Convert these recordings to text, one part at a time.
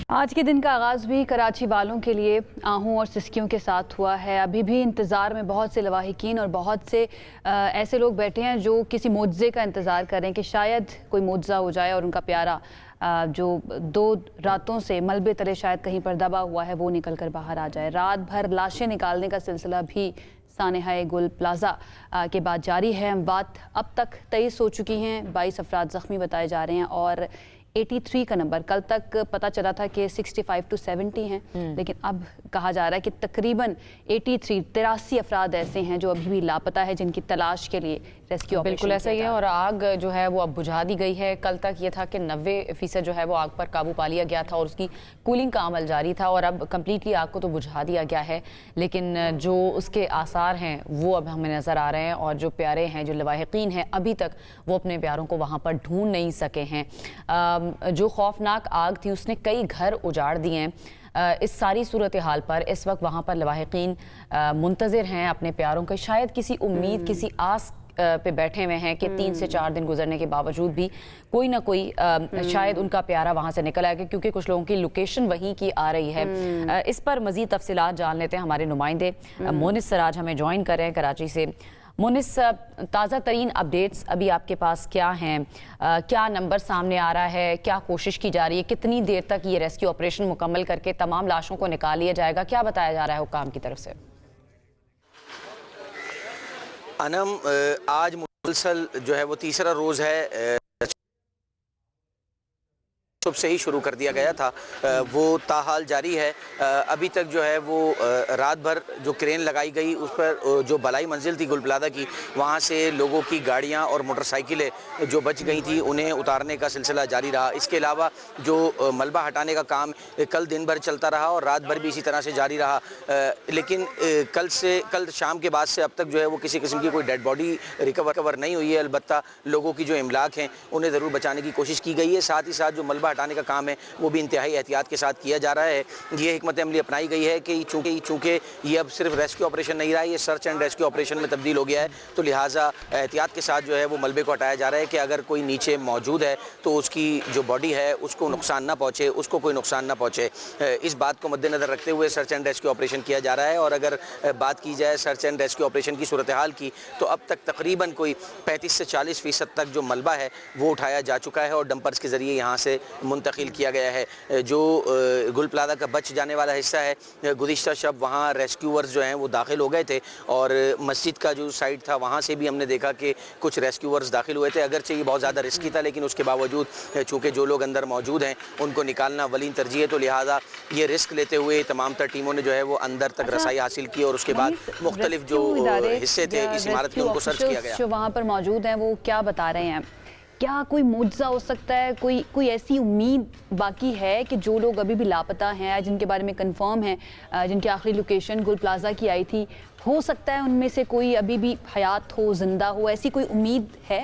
आज के दिन का आगाज़ भी कराची वालों के लिए आहूं और सिसकियों के साथ हुआ है। अभी भी इंतज़ार में बहुत से लवाहिकीन और बहुत से ऐसे लोग बैठे हैं जो किसी मुआवजे का इंतज़ार कर रहे हैं कि शायद कोई मुआवजा हो जाए और उनका प्यारा जो 2 रातों से मलबे तले शायद कहीं पर दबा हुआ है वो निकल कर बाहर आ जाए। रात भर लाशें निकालने का सिलसिला भी सानेहा गुल प्लाजा के बाद जारी है। अमवात अब तक 23 हो चुकी हैं, 22 अफराद ज़ख्मी बताए जा रहे हैं और 83 का नंबर कल तक पता चला था कि 65 to 70 हैं, लेकिन अब कहा जा रहा है कि तकरीबन 83 अफराद ऐसे हैं जो अभी भी लापता है, जिनकी तलाश के लिए रेस्क्यू ऑपरेशन बिल्कुल ऐसा ही है। और आग जो है वो अब बुझा दी गई है। कल तक ये था कि 90% जो है वो आग पर काबू पा लिया गया था और उसकी कूलिंग का अमल जारी था और अब कम्प्लीटली आग को तो बुझा दिया गया है, लेकिन जो उसके आसार हैं वो अब हमें नज़र आ रहे हैं और जो प्यारे हैं, जो लवाहिकीन हैं, अभी तक वो अपने प्यारों को वहाँ पर ढूंढ नहीं सके हैं। जो खौफनाक आग थी उसने कई घर उजाड़ दिए हैं। इस सारी सूरत हाल पर इस वक्त वहाँ पर लवाहिकीन मुंतज़िर हैं अपने प्यारों के, शायद किसी उम्मीद, किसी आस पे बैठे हुए हैं कि 3 से 4 दिन गुजरने के बावजूद भी कोई ना कोई शायद उनका प्यारा वहाँ से निकल आएगा, क्योंकि कुछ लोगों की लोकेशन वहीं की आ रही है। इस पर मज़ीद तफसीलात जान लेते हैं। हमारे नुमाइंदे मोनिस सराज हमें ज्वाइन कर रहे हैं कराची से। मोनिस, ताज़ा तरीन अपडेट्स अभी आपके पास क्या हैं? क्या नंबर सामने आ रहा है? क्या कोशिश की जा रही है? कितनी देर तक ये रेस्क्यू ऑपरेशन मुकम्मल करके तमाम लाशों को निकाल लिया जाएगा? क्या बताया जा रहा है हुक्काम की तरफ से? अनम, आज मुसलसल जो है वो तीसरा रोज़ है, सुबह से ही शुरू कर दिया गया था, वो ताहाल जारी है। अभी तक जो है वो रात भर जो क्रेन लगाई गई उस पर जो बलाई मंजिल थी गुलप्लादा की, वहाँ से लोगों की गाड़ियाँ और मोटरसाइकिलें जो बच गई थी उन्हें उतारने का सिलसिला जारी रहा। इसके अलावा जो मलबा हटाने का काम कल दिन भर चलता रहा और रात भर भी इसी तरह से जारी रहा, लेकिन कल शाम के बाद से अब तक जो है वो किसी किस्म की कोई डेड बॉडी रिकवर नहीं हुई है। अलबत्ता लोगों की जो इमलाक हैं उन्हें ज़रूर बचाने की कोशिश की गई है। साथ ही साथ जो मलबा हटाने का काम है वो भी इंतहाई एहतियात के साथ किया जा रहा है। ये हिकमत अमली अपनाई गई है कि चूँकि ये अब सिर्फ रेस्क्यू ऑपरेशन नहीं रहा, ये सर्च एंड रेस्क्यू ऑपरेशन में तब्दील हो गया है, तो लिहाजा एहतियात के साथ जो है वो मलबे को हटाया जा रहा है कि अगर कोई नीचे मौजूद है तो उसकी जो बॉडी है उसको नुकसान ना पहुँचे, उसको कोई नुकसान ना पहुँचे। इस बात को मद्देनज़र रखते हुए सर्च एंड रेस्क्यू ऑपरेशन किया जा रहा है। और अगर बात की जाए सर्च एंड रेस्क्यू ऑपरेशन की सूरत हाल की, तो अब तक तकरीबन कोई 35 से 40% तक जो मलबा है वो उठाया जा चुका है और डंपर्स के ज़रिए यहाँ से मुंतकिल किया गया है। जो गुलप्लाजा का बच जाने वाला हिस्सा है, गुज़िश्ता शब वहाँ रेस्क्यूअर्स जो हैं वो दाखिल हो गए थे और मस्जिद का जो साइड था वहाँ से भी हमने देखा कि कुछ रेस्क्यूअर्स दाखिल हुए थे। अगरचे ये बहुत ज़्यादा रिस्की था, लेकिन उसके बावजूद चूँकि जो लोग अंदर मौजूद हैं उनको निकालना वलीन तरजीह है, तो लिहाजा ये रिस्क लेते हुए तमाम तर टीमों ने जो है वो अंदर तक रसाई हासिल की और उसके बाद मुख्तलिफ जो हिस्से थे इस इमारत के उनको सर्च किया गया। जो वहाँ पर मौजूद हैं वो क्या बता रहे हैं? क्या कोई मुआवजा हो सकता है? कोई ऐसी उम्मीद बाकी है कि जो लोग अभी भी लापता हैं, जिनके बारे में कंफर्म है, जिनकी आखिरी लोकेशन गुलप्लाजा की आई थी, हो सकता है उनमें से कोई अभी भी हयात हो, जिंदा हो, ऐसी कोई उम्मीद है?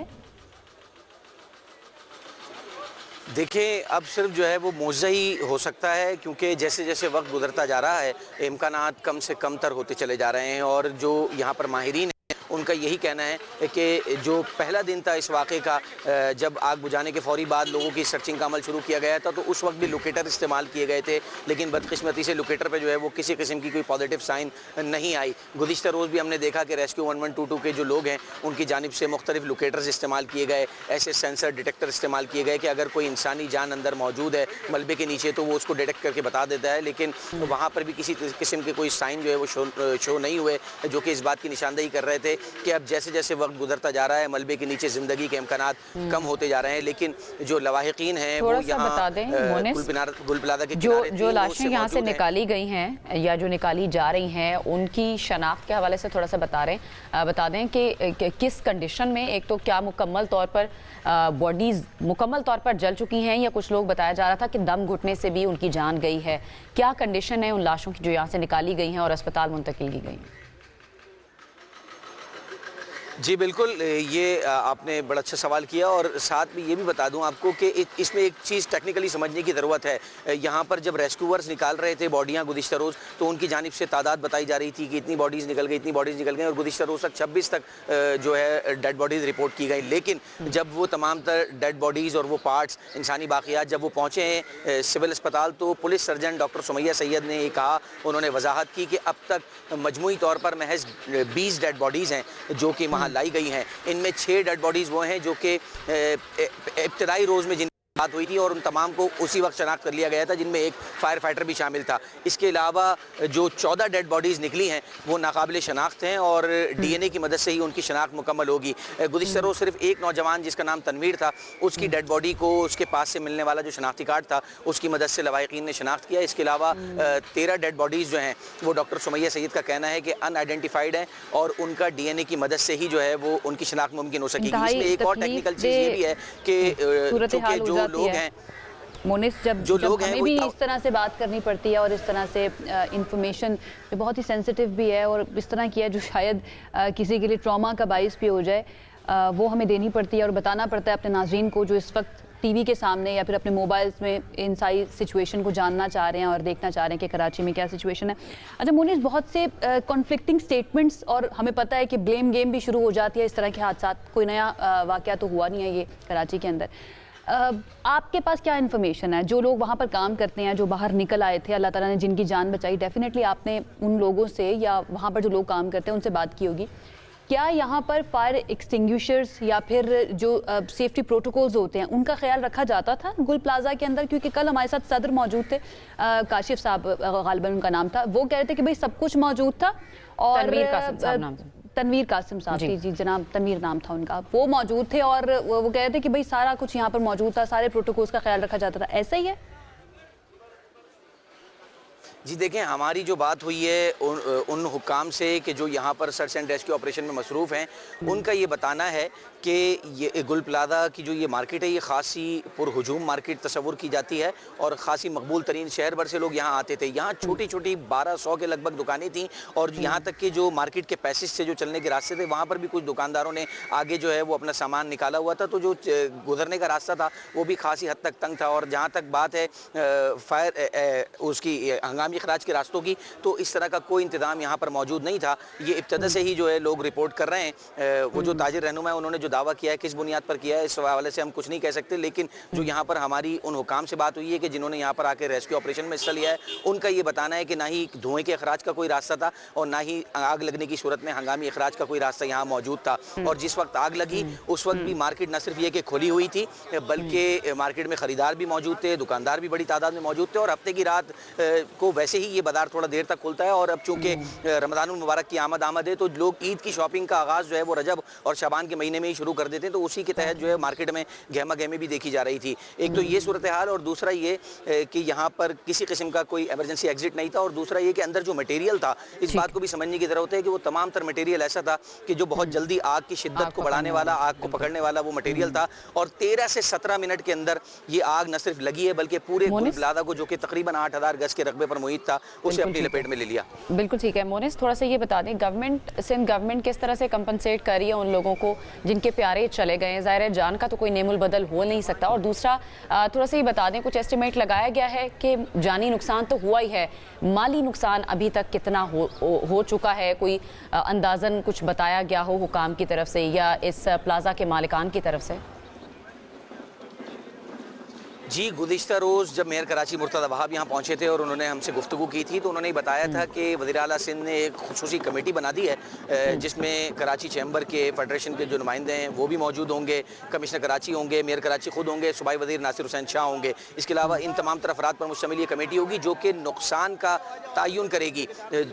देखिए, अब सिर्फ जो है वो मुआवजा ही हो सकता है, क्योंकि जैसे जैसे वक्त गुजरता जा रहा है इम्कानात कम से कम तर होते चले जा रहे हैं। और जो यहाँ पर माहिरीन उनका यही कहना है कि जो पहला दिन था इस वाक़े का, जब आग बुझाने के फौरी बाद लोगों की सर्चिंग का अमल शुरू किया गया था, तो उस वक्त भी लोकेटर इस्तेमाल किए गए थे, लेकिन बदकिस्मती से लोकेटर पे जो है वो किसी किस्म की कोई पॉजिटिव साइन नहीं आई। गुज़िश्ता रोज़ भी हमने देखा कि रेस्क्यू 1122 के जो लोग हैं उनकी जानिब से मुख्तलिफ लोकेटर्स इस्तेमाल किए गए, ऐसे सेंसर डिटेक्टर इस्तेमाल किए गए कि अगर कोई इंसानी जान अंदर मौजूद है मलबे के नीचे तो वो उसको डिटेक्ट करके बता देता है, लेकिन वहाँ पर भी किसी किस्म के कोई साइन जो है वो शो नहीं हुए, जो कि इस बात की निशानदेही कर रहे थे कि अब जैसे जैसे वक्त गुजरता जा रहा है मलबे के नीचे ज़िंदगी के इम्कानात कम होते जा रहे हैं। लेकिन जो लवाहिकीन हैं वो यहाँ गुलप्लाजा के जो लाशें यहाँ से निकाली गई हैं या जो निकाली जा रही हैं उनकी शनाख्त के हवाले से थोड़ा सा बता दें कि किस कंडीशन में, एक तो क्या मुकम्मल तौर पर बॉडीज़ मुकम्मल तौर पर जल चुकी हैं, या कुछ लोग बताया जा रहा था कि दम घुटने से भी उनकी जान गई है। क्या कंडीशन है उन लाशों की जो यहाँ से निकाली गई हैं और अस्पताल मुंतकिल की गई हैं? जी बिल्कुल, ये आपने बड़ा अच्छा सवाल किया और साथ में ये भी बता दूं आपको कि इसमें एक चीज़ टेक्निकली समझने की ज़रूरत है। यहाँ पर जब रेस्क्यूअर्स निकाल रहे थे बॉडियाँ गुज़िश्ता रोज़, तो उनकी जानिब से तादाद बताई जा रही थी कि इतनी बॉडीज़ निकल गई, इतनी बॉडीज़ निकल गई और गुज़िश्ता रोज़ तक 26 तक जो है डेड बॉडीज़ रिपोर्ट की गई। लेकिन जब वो तमाम तर डेड बॉडीज़ और वो पार्ट्स, इंसानी बाक़ियात जब वो पहुँचे हैं सिविल अस्पताल, तो police surgeon doctor Sumaiya Syed ने ये कहा, उन्होंने वजाहत की कि अब तक मजमूई तौर पर महज 20 डेड बॉडीज़ हैं जो कि वहाँ लाई गई हैं। इनमें 6 डेड बॉडीज़ वो हैं जो कि इब्तदाई रोज़ में जिन बात हुई थी और उन तमाम को उसी वक्त शनाख्त कर लिया गया था, जिनमें एक फायर फाइटर भी शामिल था। इसके अलावा जो 14 डेड बॉडीज़ निकली हैं वो नाकाबिल शनाख्त हैं और डीएनए की मदद से ही उनकी शनाख्त मुकम्मल होगी। गुज़िश्ता रोज़ सिर्फ एक नौजवान जिसका नाम तनवीर था, उसकी डेड बॉडी को उसके पास से मिलने वाला जो शनाख्ती कार्ड था उसकी मदद से लवाहिकीन ने शनाख्त किया। इसके अलावा 13 डेड बॉडीज़ जो हैं वो डॉक्टर सुमैया सैयद का कहना है कि अनआइडेंटिफाइड हैं और उनका डीएनए की मदद से ही जो है वो उनकी शनाख्त मुमकिन हो सकेगी। इसमें एक और टेक्निकल चीज़ ये भी है कि जो लोग हैं मोनिस, जब लोग हैं हमें भी इस तरह से बात करनी पड़ती है और इस तरह से इंफॉर्मेशन जो बहुत ही सेंसिटिव भी है और इस तरह की है जो शायद किसी के लिए ट्रॉमा का बाइस भी हो जाए, वो हमें देनी पड़ती है और बताना पड़ता है अपने नाज़रीन को जो इस वक्त टीवी के सामने या फिर अपने मोबाइल्स में इन सारी सिचुएशन को जानना चाह रहे हैं और देखना चाह रहे हैं कि कराची में क्या सिचुएशन है। अच्छा मोनिस, बहुत से कॉन्फ्लिक्टिंग स्टेटमेंट्स और हमें पता है कि ब्लेम गेम भी शुरू हो जाती है इस तरह के हादसा। कोई नया वाक़या तो हुआ नहीं है ये कराची के अंदर। आपके पास क्या इन्फॉर्मेशन है? जो लोग वहाँ पर काम करते हैं, जो बाहर निकल आए थे, अल्लाह ताला ने जिनकी जान बचाई, डेफिनेटली आपने उन लोगों से या वहाँ पर जो लोग काम करते हैं उनसे बात की होगी। क्या यहाँ पर फायर एक्सटिंग्विशर्स या फिर जो सेफ्टी प्रोटोकॉल्स होते हैं उनका ख्याल रखा जाता था गुल प्लाजा के अंदर? क्योंकि कल हमारे साथ सदर मौजूद थे, काशिफ साहब गालिबन उनका नाम था, वो कह रहे थे कि भाई सब कुछ मौजूद था और तनवीर कासिम साहब, जी जनाब तनवीर नाम था उनका, वो मौजूद थे और वो कह रहे थे कि भाई सारा कुछ यहाँ पर मौजूद था, सारे प्रोटोकॉल्स का ख्याल रखा जाता था। ऐसा ही है? जी देखें, हमारी जो बात हुई है उन हुक्काम से कि जो यहाँ पर सर्च एंड रेस्क्यू ऑपरेशन में मसरूफ़ हैं, उनका ये बताना है कि ये गुल प्लाजा की जो ये मार्केट है ये ख़ासी पुरहुजूम मार्केट तस्वुर की जाती है और ख़ासी मकबूल तरीन शहर भर से लोग यहाँ आते थे। यहाँ छोटी छोटी 1200 के लगभग दुकानें थीं और यहाँ तक कि जो मार्केट के पैसेज से जो चलने के रास्ते थे वहाँ पर भी कुछ दुकानदारों ने आगे जो है वो अपना सामान निकाला हुआ था, तो जो गुजरने का रास्ता था वो भी ख़ासी हद तक तंग था। और जहाँ तक बात है फायर उसकी हंगामी अखराज के रास्तों की, तो इस तरह का कोई इंतज़ाम यहाँ पर मौजूद नहीं था। ये इब्तदा से ही जो है लोग रिपोर्ट कर रहे हैं। वो जो ताजिर रहनुमा है उन्होंने जो दावा किया है, किस बुनियाद पर किया है इस हवाले से हम कुछ नहीं कह सकते, लेकिन जो यहाँ पर हमारी उन हुकाम से बात हुई है कि जिन्होंने यहाँ पर आके रेस्क्यू ऑपरेशन में हिस्सा लिया है, उनका ये बताना है कि ना ही धुएँ के अखराज का कोई रास्ता था और ना ही आग लगने की सूरत में हंगामी अखराज का कोई रास्ता यहाँ मौजूद था। और जिस वक्त आग लगी उस वक्त भी मार्केट न सिर्फ ये कि खुली हुई थी, बल्कि मार्केट में ख़रीदार भी मौजूद थे, दुकानदार भी बड़ी तादाद में मौजूद थे और हफ्ते की रात को वैसे ही ये बाजार थोड़ा देर तक खुलता है और अब चूँकि रमज़ानुल मुबारक की आमद है तो लोग ईद की शॉपिंग का आगाज़ जो है वो रजब और शाबान के महीने में ही शुरू कर देते हैं, तो उसी के तहत जो है मार्केट में गहमा गहमी भी देखी जा रही थी। एक तो ये सूरत हाल और दूसरा ये कि यहाँ पर किसी किस्म का कोई एमरजेंसी एग्जिट नहीं था और दूसरा ये कि अंदर जो मटेरियल था, इस बात को भी समझने की ज़रूरत है कि वो तमाम तर मटेरियल ऐसा था कि जो बहुत जल्दी आग की शिद्दत को बढ़ाने वाला, आग को पकड़ने वाला वो मटेरियल था। और 13 से 17 मिनट के अंदर ये आग न सिर्फ लगी है बल्कि पूरे गुल प्लाजा को, जो कि तकरीबन 8000 गज के रकबे पर मुहित था, उसे अपनी लपेट में ले लिया। बिल्कुल ठीक है मोनिस, थोड़ा सा ये बता दें सिंध गवर्नमेंट किस तरह से कंपनसेट कर रही है उन लोगों को जिनके प्यारे चले गए हैं? ज़ाहिर है जान का तो कोई नेमुल बदल हो नहीं सकता। और दूसरा थोड़ा सा ये बता दें, कुछ एस्टिमेट लगाया गया है कि जानी नुकसान तो हुआ ही है, माली नुकसान अभी तक कितना हो चुका है? कोई अंदाजन कुछ बताया गया हो हुकाम की तरफ से या इस प्लाजा के मालिकान की तरफ से? जी, गुज़िश्ता रोज़ जब मेयर कराची मुर्तज़ा वहाब यहाँ पहुँचे थे और उन्होंने हमसे गुफ्तगू की थी तो उन्होंने बताया था कि वज़ीर आला सिंध ने एक खुसूसी कमेटी बना दी है जिसमें कराची चैम्बर के फेडरेशन के जो नुमाइंदे हैं वो भी मौजूद होंगे, कमिश्नर कराची होंगे, मेयर कराची खुद होंगे, सूबाई वज़ीर नासिर हुसैन शाह होंगे। इसके अलावा इन तमाम तर अफराद पर मुश्तमिल ये कमेटी होगी जो कि नुकसान का तयन करेगी,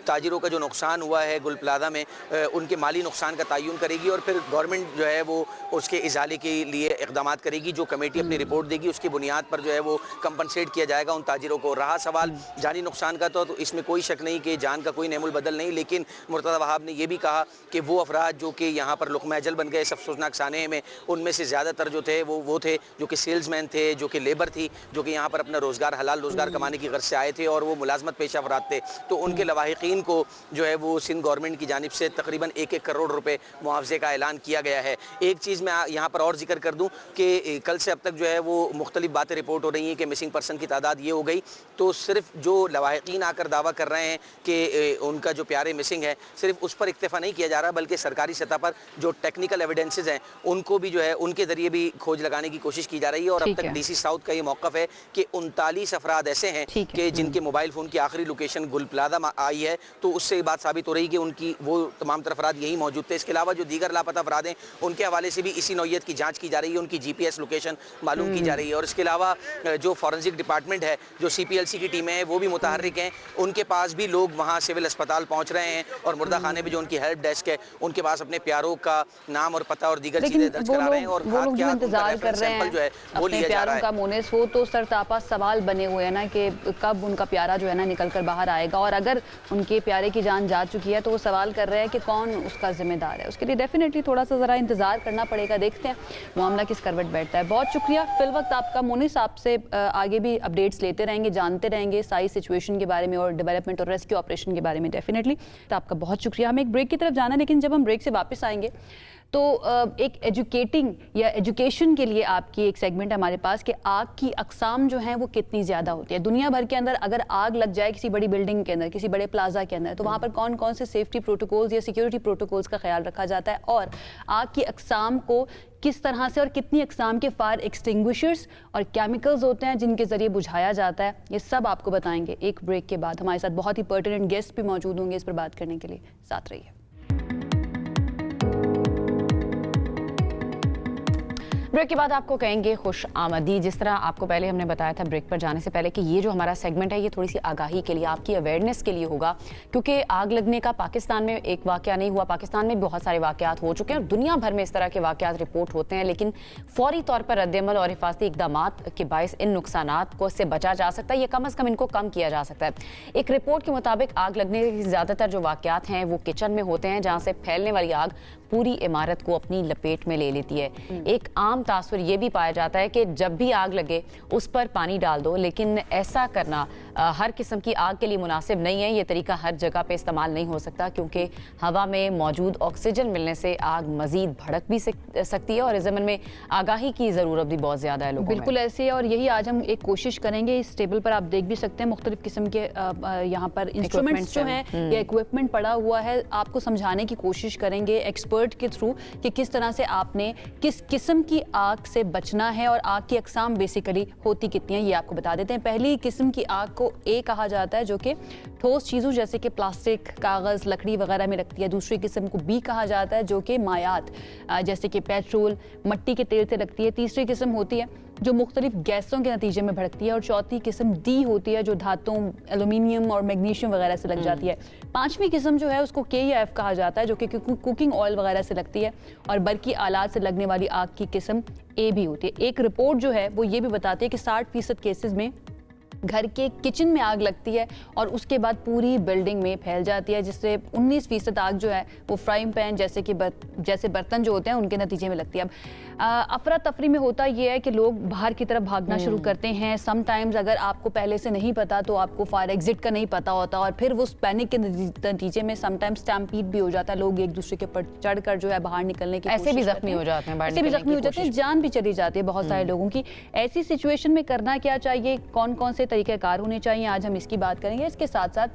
ताजिरों का जो नुकसान हुआ है गुल प्लाजा में उनके माली नुकसान का तयन करेगी और फिर गवर्नमेंट जो है वो उसके इजाले के लिए इक़दामात करेगी। जो कमेटी अपनी रिपोर्ट देगी उसकी बुनियाद बुनियाद पर जो है वो कंपनसेट किया जाएगा उन ताजिरों को। रहा सवाल जानी नुकसान का तो इसमें कोई शक नहीं कि जान का कोई नेमुल बदल नहीं, लेकिन मुर्तज़ा वहाब ने यह भी कहा कि वो अफराद जो कि यहाँ पर लुक़मा अजल बन गए इस अफसोसनाक साने में, उनमें से ज़्यादातर जो थे वो थे जो कि सेल्समैन थे, जो कि लेबर थी, जो कि यहाँ पर अपना रोज़गार हलाल रोज़गार कमाने की गर्ज से आए थे और वो मुलाजमत पेशा अफराद थे। तो उनके लवाहिकीन को जो है वो सिंध गवर्नमेंट की जानिब से तकरीबन 1-1 करोड़ रुपए मुआवजे का ऐलान किया गया है। एक चीज़ मैं यहाँ पर और जिक्र कर दूँ कि कल से अब तक जो है वो मुख्तलिफ बातें रिपोर्ट हो रही हैं कि मिसिंग पर्सन की तादाद ये हो गई, तो सिर्फ जो लवाहिकीन आकर दावा कर रहे हैं कि उनका जो प्यारे मिसिंग है, सिर्फ उस पर इक्तफा नहीं किया जा रहा, बल्कि सरकारी सतह पर जो टेक्निकल एविडेंसेज हैं उनको भी जो है उनके ज़रिए भी खोज लगाने की कोशिश की जा रही है। और अब तक DC साउथ का ये मौक़िफ़ है कि 39 अफराद ऐसे हैं कि जिनके मोबाइल फ़ोन की आखिरी लोकेशन गुलप्लादा आई है, तो उससे ये बात साबित हो रही है कि उनकी वो तमाम तर अफराद यही मौजूद थे। इसके अलावा जो दीगर लापता अफराद हैं उनके हवाले से भी इसी नौइयत की जाँच की जा रही है, उनकी GPS लोकेशन मालूम की जा रही है। और इसके अलावा जो फॉरेंसिक डिपार्टमेंट है, जो CPLC की टीमें हैं, वो भी मुतहर्रिक हैं, उनके पास भी लोग वहाँ सिविल अस्पताल पहुँच रहे हैं और मुर्दा खाने में जो उनकी हेल्प डेस्क है उनके पास अपने प्यारों का नाम और पता और दीगर चीज़ें दर्ज करा रहे हैं और वो लोग जो इंतजार कर रहे हैं जो है वो लिया जा रहा है। का मोनेस, वो तो सरतापा सवाल बने हुए हैं ना कि कब उनका प्यारा जो है ना निकल कर बाहर आएगा, और अगर उनके प्यारे की जान जा चुकी है तो वो सवाल कर रहे हैं कि कौन उसका जिम्मेदार है। उसके लिए डेफिनेटली थोड़ा सा ज़रा इंतजार करना पड़ेगा, देखते हैं मामला किस करवट बैठता है। बहुत शुक्रिया फिल वक्त आपका मोनिस, आपसे आगे भी अपडेट्स लेते रहेंगे, जानते रहेंगे सारी सिचुएशन के बारे में और डेवलपमेंट और रेस्क्यू ऑपरेशन के बारे में डेफिनेटली। तो आपका बहुत शुक्रिया। हमें एक ब्रेक की तरफ जाना है, लेकिन जब हम ब्रेक से वापस आएंगे तो एक एजुकेटिंग या एजुकेशन के लिए आपकी एक सेगमेंट है हमारे पास कि आग की अकसाम जो हैं वो कितनी ज़्यादा होती है। दुनिया भर के अंदर अगर आग लग जाए किसी बड़ी बिल्डिंग के अंदर, किसी बड़े प्लाजा के अंदर, तो वहाँ पर कौन कौन से सेफ्टी प्रोटोकॉल्स या सिक्योरिटी प्रोटोकॉल्स का ख्याल रखा जाता है, और आग की अकसाम को किस तरह से और कितनी अकसाम के फायर एक्सटिंग्विशर्स और केमिकल्स होते हैं जिनके ज़रिए बुझाया जाता है, ये सब आपको बताएंगे एक ब्रेक के बाद। हमारे साथ बहुत ही पर्टिनेंट गेस्ट भी मौजूद होंगे इस पर बात करने के लिए, साथ रहिए। ब्रेक के बाद आपको कहेंगे खुश आमदी। जिस तरह आपको पहले हमने बताया था ब्रेक पर जाने से पहले कि ये जो हमारा सेगमेंट है ये थोड़ी सी आगाही के लिए, आपकी अवेयरनेस के लिए होगा, क्योंकि आग लगने का पाकिस्तान में एक वाकया नहीं हुआ, पाकिस्तान में बहुत सारे वाकयात हो चुके हैं और दुनिया भर में इस तरह के वाकयात रिपोर्ट होते हैं, लेकिन फौरी तौर पर रद्दअमल और हिफाजती इकदामात के बायस इन नुकसानात को इससे बचा जा सकता है, ये कम अज़ कम इनको कम किया जा सकता है। एक रिपोर्ट के मुताबिक आग लगने के ज़्यादातर जो वाकयात हैं वो किचन में होते हैं, जहाँ से फैलने वाली आग पूरी इमारत को अपनी लपेट में ले लेती है। एक आम तासुर ये भी पाया जाता है कि जब भी आग लगे उस पर पानी डाल दो, लेकिन ऐसा करना हर किस्म की आग के लिए मुनासिब नहीं है। ये तरीका हर जगह पे इस्तेमाल नहीं हो सकता, क्योंकि हवा में मौजूद ऑक्सीजन मिलने से आग मजीद भड़क भी सकती है और इस ज़मन में आगाही की ज़रूरत भी बहुत ज़्यादा है लोगों में। बिल्कुल ऐसे है, और यही आज हम एक कोशिश करेंगे। इस टेबल पर आप देख भी सकते हैं मुख्तलिफ किस्म के यहाँ पर इंस्ट्रूमेंट्स जो हैं या इक्विपमेंट पड़ा हुआ है, आपको समझाने की कोशिश करेंगे एक्सपर्ट के थ्रू कि किस तरह से आपने किस किस्म की आग से बचना है और आग की अकसाम बेसिकली होती कितनी है ये आपको बता देते हैं। पहली किस्म की आग को ए कहा जाता है, जो कि ठोस चीज़ों जैसे कि प्लास्टिक, कागज़, लकड़ी वगैरह में लगती है। दूसरी किस्म को बी कहा जाता है, जो कि मायात जैसे कि पेट्रोल, मट्टी के तेल से लगती है। तीसरी किस्म होती है जो मुख्तलिफ गैसों के नतीजे में भड़कती है, और चौथी किस्म डी होती है जो धातुओं, एल्यूमिनियम और मैग्नीशियम वगैरह से लग जाती है। पांचवी किस्म जो है उसको के या एफ कहा जाता है, जो कि कुकिंग ऑयल वगैरह से लगती है, और बरकी आलात से लगने वाली आग की किस्म ए भी होती है। एक रिपोर्ट जो है वो ये भी बताती है कि 60% केसेस में घर के किचन में आग लगती है और उसके बाद पूरी बिल्डिंग में फैल जाती है, जिससे 19% आग जो है वो फ्राइंग पैन जैसे बर्तन जो होते हैं उनके नतीजे में लगती है। अब अफरा तफरी में होता ये है कि लोग बाहर की तरफ भागना शुरू करते हैं। समटाइम्स अगर आपको पहले से नहीं पता तो आपको फायर एग्जिट का नहीं पता होता, और फिर वो पैनिक के नतीजे में समटाइम्स स्टैम्पीड भी हो जाता है। लोग एक दूसरे के ऊपर चढ़कर जो है बाहर निकलने की ऐसे भी जख्मी हो जाते हैं, ऐसे भी जख्मी हो जाते हैं, जान भी चली जाती है बहुत सारे लोगों की। ऐसी सिचुएशन में करना क्या चाहिए, कौन कौन से तरीक़ेकार होने चाहिए, आज हम इसकी बात करेंगे। इसके साथ साथ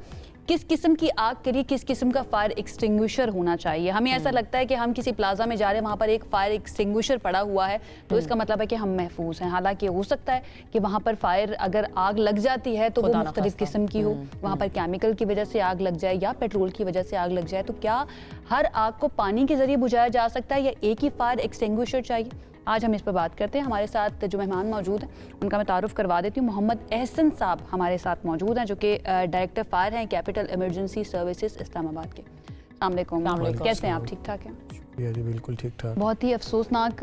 किस किस्म की आग के लिए किस किस्म का फायर एक्सटिंग्विशर होना चाहिए। हमें ऐसा लगता है कि हम किसी प्लाजा में जा रहे हैं, वहाँ पर एक फायर एक्सटिंग्विशर पड़ा हुआ है तो इसका मतलब है कि हम महफूज हैं। हालांकि हो सकता है कि वहाँ पर फायर अगर आग लग जाती है तो वो मुख्तलिफ किस्म की हो, वहाँ पर केमिकल की वजह से आग लग जाए या पेट्रोल की वजह से आग लग जाए, तो क्या हर आग को पानी के जरिए बुझाया जा सकता है या एक ही फायर एक्सटिंग्विशर चाहिए? आज हम इस पर बात करते हैं। हमारे साथ जो मेहमान मौजूद हैं उनका मैं तारुफ करवा देती हूँ। मोहम्मद एहसन साहब हमारे साथ मौजूद हैं, जो कि डायरेक्टर फायर हैं कैपिटल इमरजेंसी सर्विसेज इस्लामाबाद के। अस्सलाम वालेकुम, कैसे हैं आप? ठीक ठाक हैं? या जी बिल्कुल ठीक ठाक। बहुत ही अफसोसनाक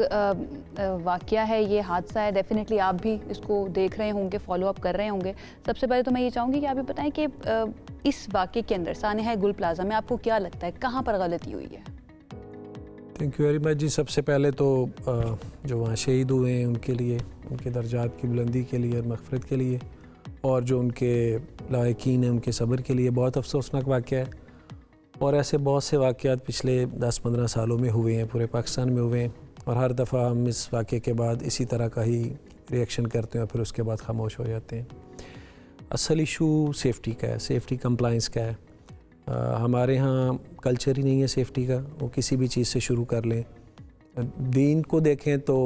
वाकया है ये, हादसा है। डेफिनेटली आप भी इसको देख रहे होंगे, फॉलो अप कर रहे होंगे। सबसे पहले तो मैं ये चाहूँगी कि आप ये बताएं कि इस वाकये के अंदर सानिया गुल प्लाजा में आपको क्या लगता है, कहाँ पर गलती हुई है? थैंक यू वेरी मच जी। सबसे पहले तो जो वहाँ शहीद हुए हैं उनके लिए, उनके दर्जात की बुलंदी के लिए और मग़फ़िरत के लिए, और जो उनके लायकीन हैं उनके सब्र के लिए बहुत अफसोसनाक वाक़या है। और ऐसे बहुत से वाक़यात पिछले 10-15 सालों में हुए हैं, पूरे पाकिस्तान में हुए हैं, और हर दफ़ा हम इस वाक़ये के बाद इसी तरह का ही रिएक्शन करते हैं और फिर उसके बाद खामोश हो जाते हैं। असल इशू सेफ़्टी का है, सेफ़्टी कंप्लाइंस का है। हमारे यहाँ कल्चर ही नहीं है सेफ़्टी का, वो किसी भी चीज़ से शुरू कर लें। दीन को देखें तो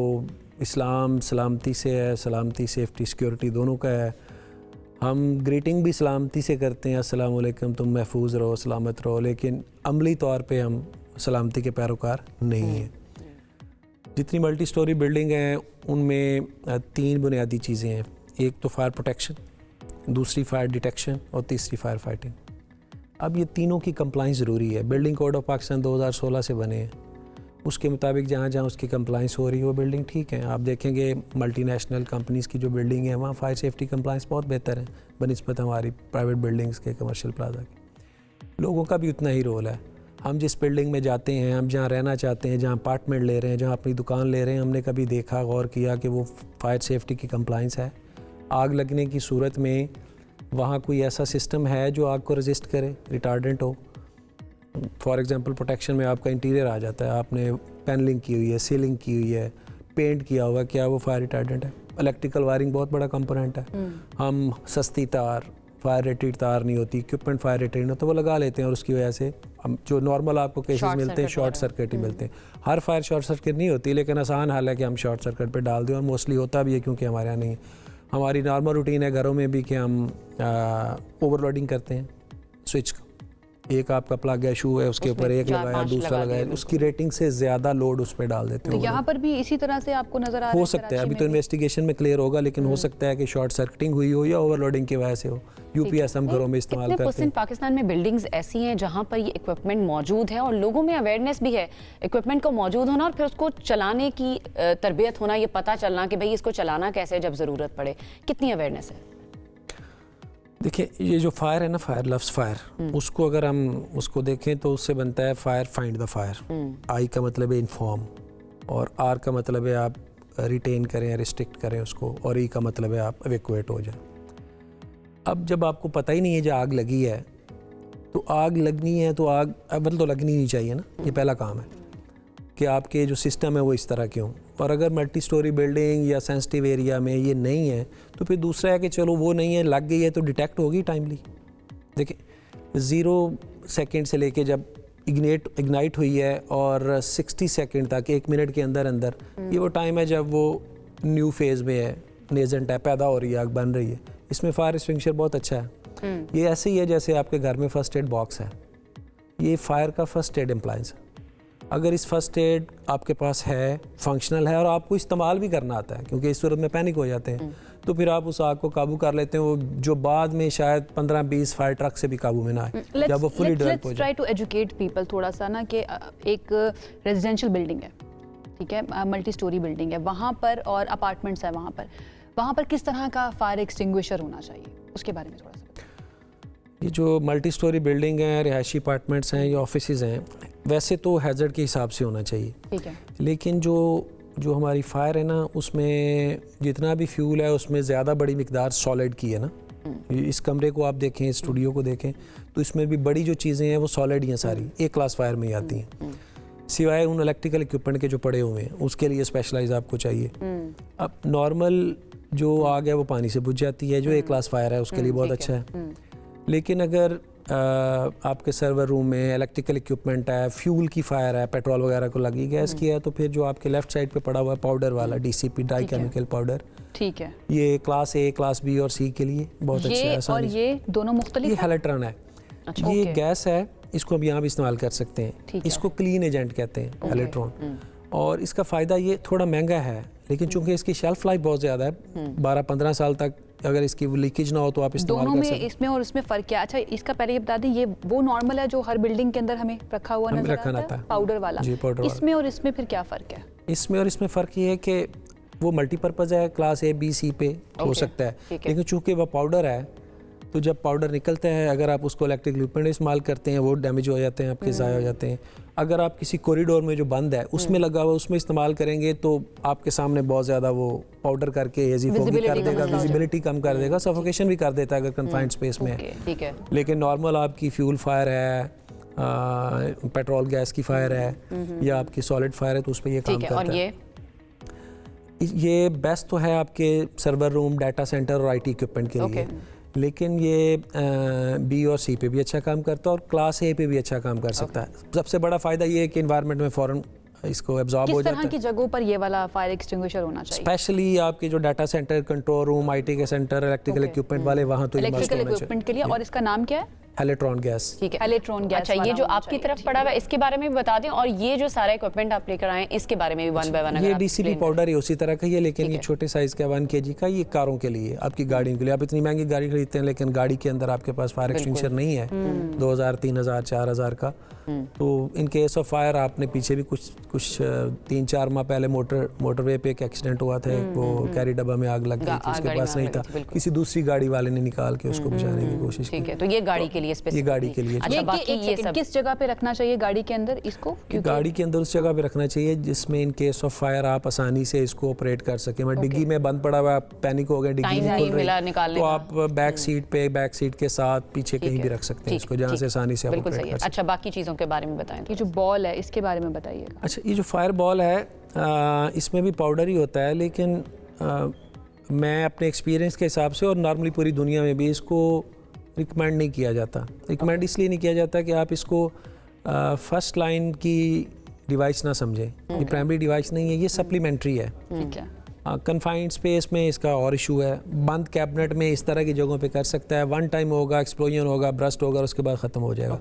इस्लाम सलामती से है, सलामती सेफ़्टी सिक्योरिटी दोनों का है। हम ग्रीटिंग भी सलामती से करते हैं, अस्सलाम वालेकुम, तुम महफूज रहो, सलामत रहो, लेकिन अमली तौर पे हम सलामती के पैरोकार नहीं हैं। जितनी मल्टी स्टोरी बिल्डिंग हैं उनमें 3 बुनियादी चीज़ें हैं। एक तो फायर प्रोटेक्शन, दूसरी फायर डिटेक्शन और तीसरी फायर फाइटिंग। अब ये तीनों की कंप्लाइंस ज़रूरी है। बिल्डिंग कोड ऑफ पाकिस्तान 2016 से बने हैं, उसके मुताबिक जहाँ जहाँ उसकी कंप्लाइंस हो रही है वो बिल्डिंग ठीक है। आप देखेंगे मल्टीनेशनल कंपनीज़ की जो बिल्डिंग है वहाँ फायर सेफ्टी कंप्लाइंस बहुत बेहतर है बनिस्बत हमारी प्राइवेट बिल्डिंग्स के, कमर्शियल प्लाजा के। लोगों का भी उतना ही रोल है। हम जिस बिल्डिंग में जाते हैं, हम जहाँ रहना चाहते हैं, जहाँ अपार्टमेंट ले रहे हैं, जहाँ अपनी दुकान ले रहे हैं, हमने कभी देखा गौर किया कि वो फायर सेफ्टी की कंप्लाइंस है? आग लगने की सूरत में वहाँ कोई ऐसा सिस्टम है जो आग को रजिस्ट करे, रिटार्डेंट हो? फॉर एग्जांपल प्रोटेक्शन में आपका इंटीरियर आ जाता है, आपने पैनलिंग की हुई है, सीलिंग की हुई है, पेंट किया हुआ, क्या वो फायर रिटार्डेंट है? इलेक्ट्रिकल वायरिंग बहुत बड़ा कंपोनेंट है। हम सस्ती तार, फायर रेटेड तार नहीं होती, इक्विपमेंट फायर रेटेड होता है, वो लगा लेते हैं और उसकी वजह से हम जो नॉर्मल आपको केसेस मिलते हैं शॉर्ट सर्किट ही मिलते हैं। हर फायर शॉर्ट सर्किट नहीं होती, लेकिन आसान हाल है कि हम शॉर्ट सर्किट पे डाल दें, और मोस्टली होता भी है क्योंकि हमारे यहाँ नहीं। हमारी नॉर्मल रूटीन है घरों में भी कि हम ओवरलोडिंग करते हैं स्विच का। एक आपका प्लग है, शू है, उसके ऊपर एक लगाया, दूसरा लगाया, उसकी रेटिंग से ज़्यादा लोड उस पर डाल देते हैं। तो यहाँ पर भी इसी तरह से आपको नज़र आ रहा है? हो सकता है, अभी तो इन्वेस्टिगेशन में क्लियर होगा, लेकिन हो सकता है कि शॉर्ट सर्किटिंग हुई हो या ओवरलोडिंग की वजह से हो। यूपीएस हम घरों में इस्तेमाल करते हैं। पाकिस्तान में बिल्डिंग्स ऐसी हैं जहाँ पर ये इक्विपमेंट मौजूद है और लोगों में अवेयरनेस भी है इक्विपमेंट को मौजूद होना, और फिर उसको चलाने की तरबियत होना, ये पता चलना कि भाई इसको चलाना कैसे जब ज़रूरत पड़े। कितनी अवेयरनेस है? देखिए, ये जो फायर है ना, फायर लफ्ज़ फायर, उसको अगर हम उसको देखें तो उससे बनता है फायर फाइंड द फायर। आई का मतलब है इन्फॉर्म, और आर का मतलब है आप रिटेन करें, रिस्ट्रिक्ट करें उसको, और ई का मतलब है आप एवेक्यूएट हो जाए। अब जब आपको पता ही नहीं है, जब आग लगी है तो आग लगनी है तो आग अव्वल तो लगनी नहीं चाहिए ना, ये पहला काम है कि आपके जो सिस्टम है वो इस तरह के हों। और अगर मल्टी स्टोरी बिल्डिंग या सेंसिटिव एरिया में ये नहीं है तो फिर दूसरा है कि चलो वो नहीं है, लग गई है तो डिटेक्ट होगी टाइमली। देखिए 0 सेकेंड से लेके जब इग्नाइट हुई है और 60 सेकेंड तक, 1 मिनट के अंदर अंदर, ये वो टाइम है जब वो न्यू फेज़ में है, नेजेंट है, पैदा हो रही है, आग बन रही है। इसमें फायर एक्सटिंग्विशर बहुत अच्छा है। ये ऐसे ही है जैसे आपके घर में फर्स्ट एड बॉक्स है, ये फायर का फर्स्ट एड एम्प्लायंस है। अगर इस फर्स्ट एड आपके पास है, फंक्शनल है और आपको इस्तेमाल भी करना आता है, क्योंकि इस सूरत में पैनिक हो जाते हैं, तो फिर आप उस आग को काबू कर लेते हैं, वो जो बाद में शायद 15-20 फायर ट्रक से भी काबू में ना आए, जब वो फुली डेवलप हो जाए। ट्राई टू एजुकेट पीपल थोड़ा सा ना, कि एक रेजिडेंशियल बिल्डिंग है, ठीक है, मल्टी स्टोरी बिल्डिंग है वहाँ पर, और अपार्टमेंट्स है वहाँ पर किस तरह का फायर एक्सटिंग्विशर होना चाहिए, उसके बारे में थोड़ा सा। ये जो मल्टी स्टोरी बिल्डिंग है, रिहायशी अपार्टमेंट्स हैं या ऑफिसेज हैं, वैसे तो हैज़र्ड के हिसाब से होना चाहिए, ठीक है, लेकिन जो हमारी फायर है ना, उसमें जितना भी फ्यूल है उसमें ज़्यादा बड़ी मिकदार सॉलिड की है ना। इस कमरे को आप देखें, स्टूडियो को देखें, तो इसमें भी बड़ी जो चीज़ें हैं वो सॉलिड ही हैं सारी, एक क्लास फायर में ही आती हैं, सिवाय उन इलेक्ट्रिकल इक्विपमेंट के जो पड़े हुए हैं, उसके लिए स्पेशलाइज आपको चाहिए। अब नॉर्मल जो आग है वो पानी से बुझ जाती है, जो एक क्लास फायर है उसके लिए बहुत अच्छा है। लेकिन अगर आपके सर्वर रूम में इलेक्ट्रिकल इक्विपमेंट है, फ्यूल की फायर है, पेट्रोल वगैरह को लगी, गैस की है, तो फिर जो आपके लेफ्ट साइड पे पड़ा हुआ है पाउडर वाला डीसीपी, डाई केमिकल पाउडर, ठीक है, ये क्लास ए, क्लास बी और सी के लिए बहुत अच्छा है। और ये दोनों मुख्तलिफ, ये हेलेट्रॉन है, ये गैस है, इसको हम यहाँ भी इस्तेमाल कर सकते हैं, इसको क्लीन एजेंट कहते हैं हेलेट्रॉन। और इसका फ़ायदा ये थोड़ा महंगा है, लेकिन चूंकि इसकी शेल्फ लाइफ बहुत ज़्यादा है, 12-15 साल तक अगर इसकी लीकेज ना हो तो आप इस्तेमाल दोनों कर में सकते हैं। इसमें और इसमें फ़र्क क्या है? अच्छा, इसका पहले ये बता दें, ये वो नॉर्मल है जो हर बिल्डिंग के अंदर हमें रखा हुआ हमें नजर रखा आता आता है, है। पाउडर वाला। जी, पाउडर वाला। इसमें और इसमें फिर क्या फ़र्क है? इसमें और इसमें फ़र्क ये है कि वो मल्टीपर्पज़ है, क्लास ए बी सी पे हो सकता है, ठीक है। लेकिन चूंकि वह पाउडर है तो जब पाउडर निकलता है अगर आप उसको इलेक्ट्रिक इक्विपमेंट में इस्तेमाल करते हैं वो डैमेज हो जाते हैं, आपके ज़ाया हो जाते हैं। अगर आप किसी कॉरिडोर में जो बंद है उसमें लगा हुआ उसमें इस्तेमाल करेंगे तो आपके सामने बहुत ज़्यादा वो पाउडर करके एजी फोगी Visibility कर का देगा, मसला हो जाता है। विजिबिलिटी कम कर देगा, सफोकेशन भी कर देता है अगर कन्फाइंड स्पेस में है। ठीक है। लेकिन नॉर्मल आपकी फ्यूल फायर है, पेट्रोल गैस की फायर है या आपकी सॉलिड फायर है तो उस पर ये काम ठीक है। करता और है। ये बेस्ट तो है आपके सर्वर रूम, डाटा सेंटर और आईटी इक्विपमेंट के लिए, लेकिन ये बी और सी पे भी अच्छा काम करता है और क्लास ए पे भी अच्छा काम कर सकता है। सबसे बड़ा फ़ायदा ये है कि इन्वायरमेंट में फ़ौरन इसको एब्जॉर्ब हो किस जाता तरह है। की जगहों पर ये वाला फायर एक्सटिंग्विशर होना चाहिए? स्पेशली आपके जो data centre, control room, IT के सेंटर, इलेक्ट्रिकल इक्विपमेंट वाले, वहाँ तो ये मस्ट इलेक्ट्रिकल होना इक्विपमेंट के लिए। चाहिए। और इसका नाम क्या है? Electron gas. ठीक है। इलेक्ट्रॉन गैस अच्छा, ये वाला जो होना आपकी चाहिए, तरफ ठीक पड़ा हुआ है इसके बारे में भी बता दें, और ये जो सारा इक्विपमेंट आप लेकर आए हैं इसके बारे में भी वन बाय वन ये डीसीपी पाउडर है उसी तरह का ही है, लेकिन ठीक ये है। छोटे साइज का 1 kg का, ये कारों के लिए, आपकी गाड़ियों के लिए। आप इतनी महंगी गाड़ी खरीदते हैं लेकिन गाड़ी के अंदर आपके पास फायर एक्सटिंग्विशर नहीं है 2000, 3000, 4000 का, तो इन केस ऑफ फायर आपने पीछे भी कुछ 3-4 माह पहले मोटरवे पे एक एक्सीडेंट हुआ था, वो कैरी डब्बा में आग लग गई थी, उसके गाड़ी पास में नहीं आग था, लगी थी, बिल्कुल। किसी दूसरी गाड़ी वाले ने निकाल के उसको बुझाने की कोशिश की। ठीक है। तो ये गाड़ी के लिए ये गाड़ी के लिए। अच्छा, बाकी ये सब किस जगह पे रखना चाहिए गाड़ी के अंदर इसको? कि गाड़ी के अंदर उस जगह पे रखना चाहिए जिसमें इन केस ऑफ फायर आप आसानी से इसको ऑपरेट कर सकें। मैं डिग्गी में बंद पड़ा हुआ, आप पैनिक हो गए, डिग्गी टाइम नहीं नहीं खुल मिला रही, निकालने तो का। आप बैक सीट के साथ पीछे कहीं भी रख सकते हैं इसको, जहाँ से आसानी से आप बिल्कुल ऑपरेट सही कर है। सकते हैं। अच्छा, बाकी चीज़ों के बारे में बताएं। ये जो बॉल है इसके बारे में बताइएगा। अच्छा, ये जो फायर बॉल है इसमें भी पाउडर ही होता है, लेकिन मैं अपने एक्सपीरियंस के हिसाब से और नॉर्मली पूरी दुनिया में भी इसको रिकमेंड नहीं किया जाता। रिकमेंड इसलिए नहीं किया जाता कि आप इसको फर्स्ट लाइन की डिवाइस ना समझें। ये प्राइमरी डिवाइस नहीं है, ये सप्लीमेंट्री है। ठीक है। कन्फाइंड स्पेस में इसका और इशू है, बंद कैबिनेट में इस तरह की जगहों पे कर सकता है, वन टाइम होगा, एक्सप्लोजन होगा, ब्रस्ट होगा और उसके बाद ख़त्म हो जाएगा।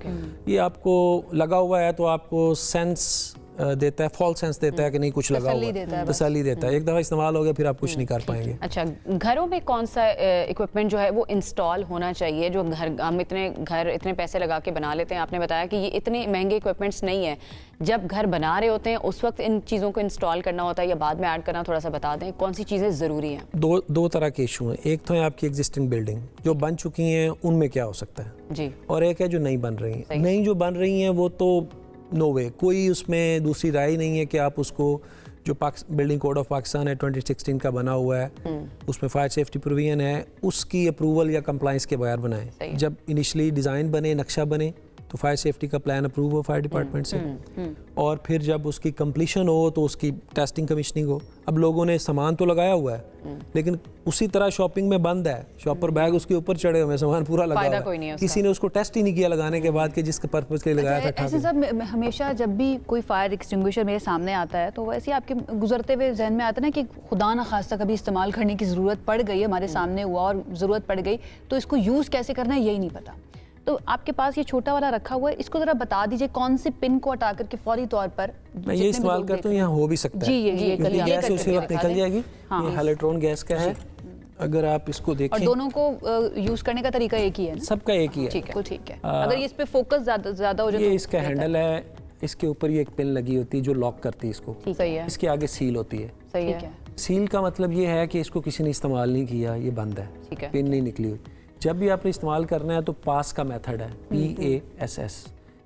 ये आपको लगा हुआ है तो आपको सेंस देता है, फॉल्स सेंस देता है कि नहीं कुछ लगा हुआ है, तसल्ली देता है। एक दफ़ा इस्तेमाल हो गया फिर आप कुछ नहीं कर पाएंगे। अच्छा, घरों में कौन सा इक्विपमेंट जो है वो इंस्टॉल होना चाहिए? जो हम इतने पैसे लगा के बना लेते हैं, आपने बताया कि ये इतने महंगे इक्विपमेंट्स नहीं है, जब घर बना रहे होते हैं उस वक्त इन चीज़ों को इंस्टॉल करना होता है या बाद में ऐड करना, थोड़ा सा बता दें कौन सी चीज़ें ज़रूरी हैं? दो तरह के इशू हैं। एक तो है आपकी एग्जिस्टिंग बिल्डिंग जो बन चुकी हैं, उनमें क्या हो सकता है जी, और एक है जो नई बन रही हैं। नई जो बन रही हैं वो तो नो वे, कोई उसमें दूसरी राय नहीं है कि आप उसको, जो बिल्डिंग कोड ऑफ पाकिस्तान है 2016 का बना हुआ है, उसमें फायर सेफ्टी प्रोविजन है, उसकी अप्रूवल या कंप्लाइंस के बगैर बनाएं। जब इनिशियली डिज़ाइन बने, नक्शा बने, तो फायर सेफ्टी का प्लान अप्रूव हो फायर डिपार्टमेंट से, और फिर जब उसकी कंप्लीशन हो तो उसकी टेस्टिंग कमीशनिंग हो। अब लोगों ने सामान तो लगाया हुआ है लेकिन उसी तरह शॉपिंग में बंद है, शॉपर बैग उसके ऊपर चढ़े हुए, सामान पूरा लगा हुआ कोई नहीं है है, उसका। किसी ने उसको टेस्ट ही नहीं किया लगाने के बाद कि जिसके पर्पस के लिए लगाया था। ऐसे सब हमेशा जब भी कोई फायर एक्सटिंग्विशर मेरे सामने आता है तो वैसे ही आपके गुजरते हुए जहन में आता है ना कि खुदा ना खास्ता कभी इस्तेमाल करने की ज़रूरत पड़ गई, हमारे सामने हुआ और ज़रूरत पड़ गई, तो इसको यूज़ कैसे करना है यही नहीं पता। तो आपके पास ये छोटा वाला रखा हुआ है, इसको ज़रा बता दीजिए कौन से पिन को हटा करके फौरी तौर पर। मैं ये इस्तेमाल करता हूँ, यहाँ हो भी सकता है जी, ये क्योंकि गैस उसी वक्त निकल जाएगी। ये इलेक्ट्रॉन गैस का है, अगर आप इसको और देखें, दोनों को यूज़ करने का तरीका एक ही है ना? सबका एक ही है। ठीक है, ठीक है। अगर ये इस पे फोकस ज़्यादा हो जाए ये तो इसका हैंडल है, इसके ऊपर ये एक पिन लगी होती है जो लॉक करती है इसको। सही है, इसके आगे सील होती है। सही ठीक है, है। सील का मतलब ये है कि इसको किसी ने इस्तेमाल नहीं किया, ये बंद है, ठीक है। पिन नहीं निकली हुई। जब भी आपने इस्तेमाल करना है तो पास का मेथड है, PASS।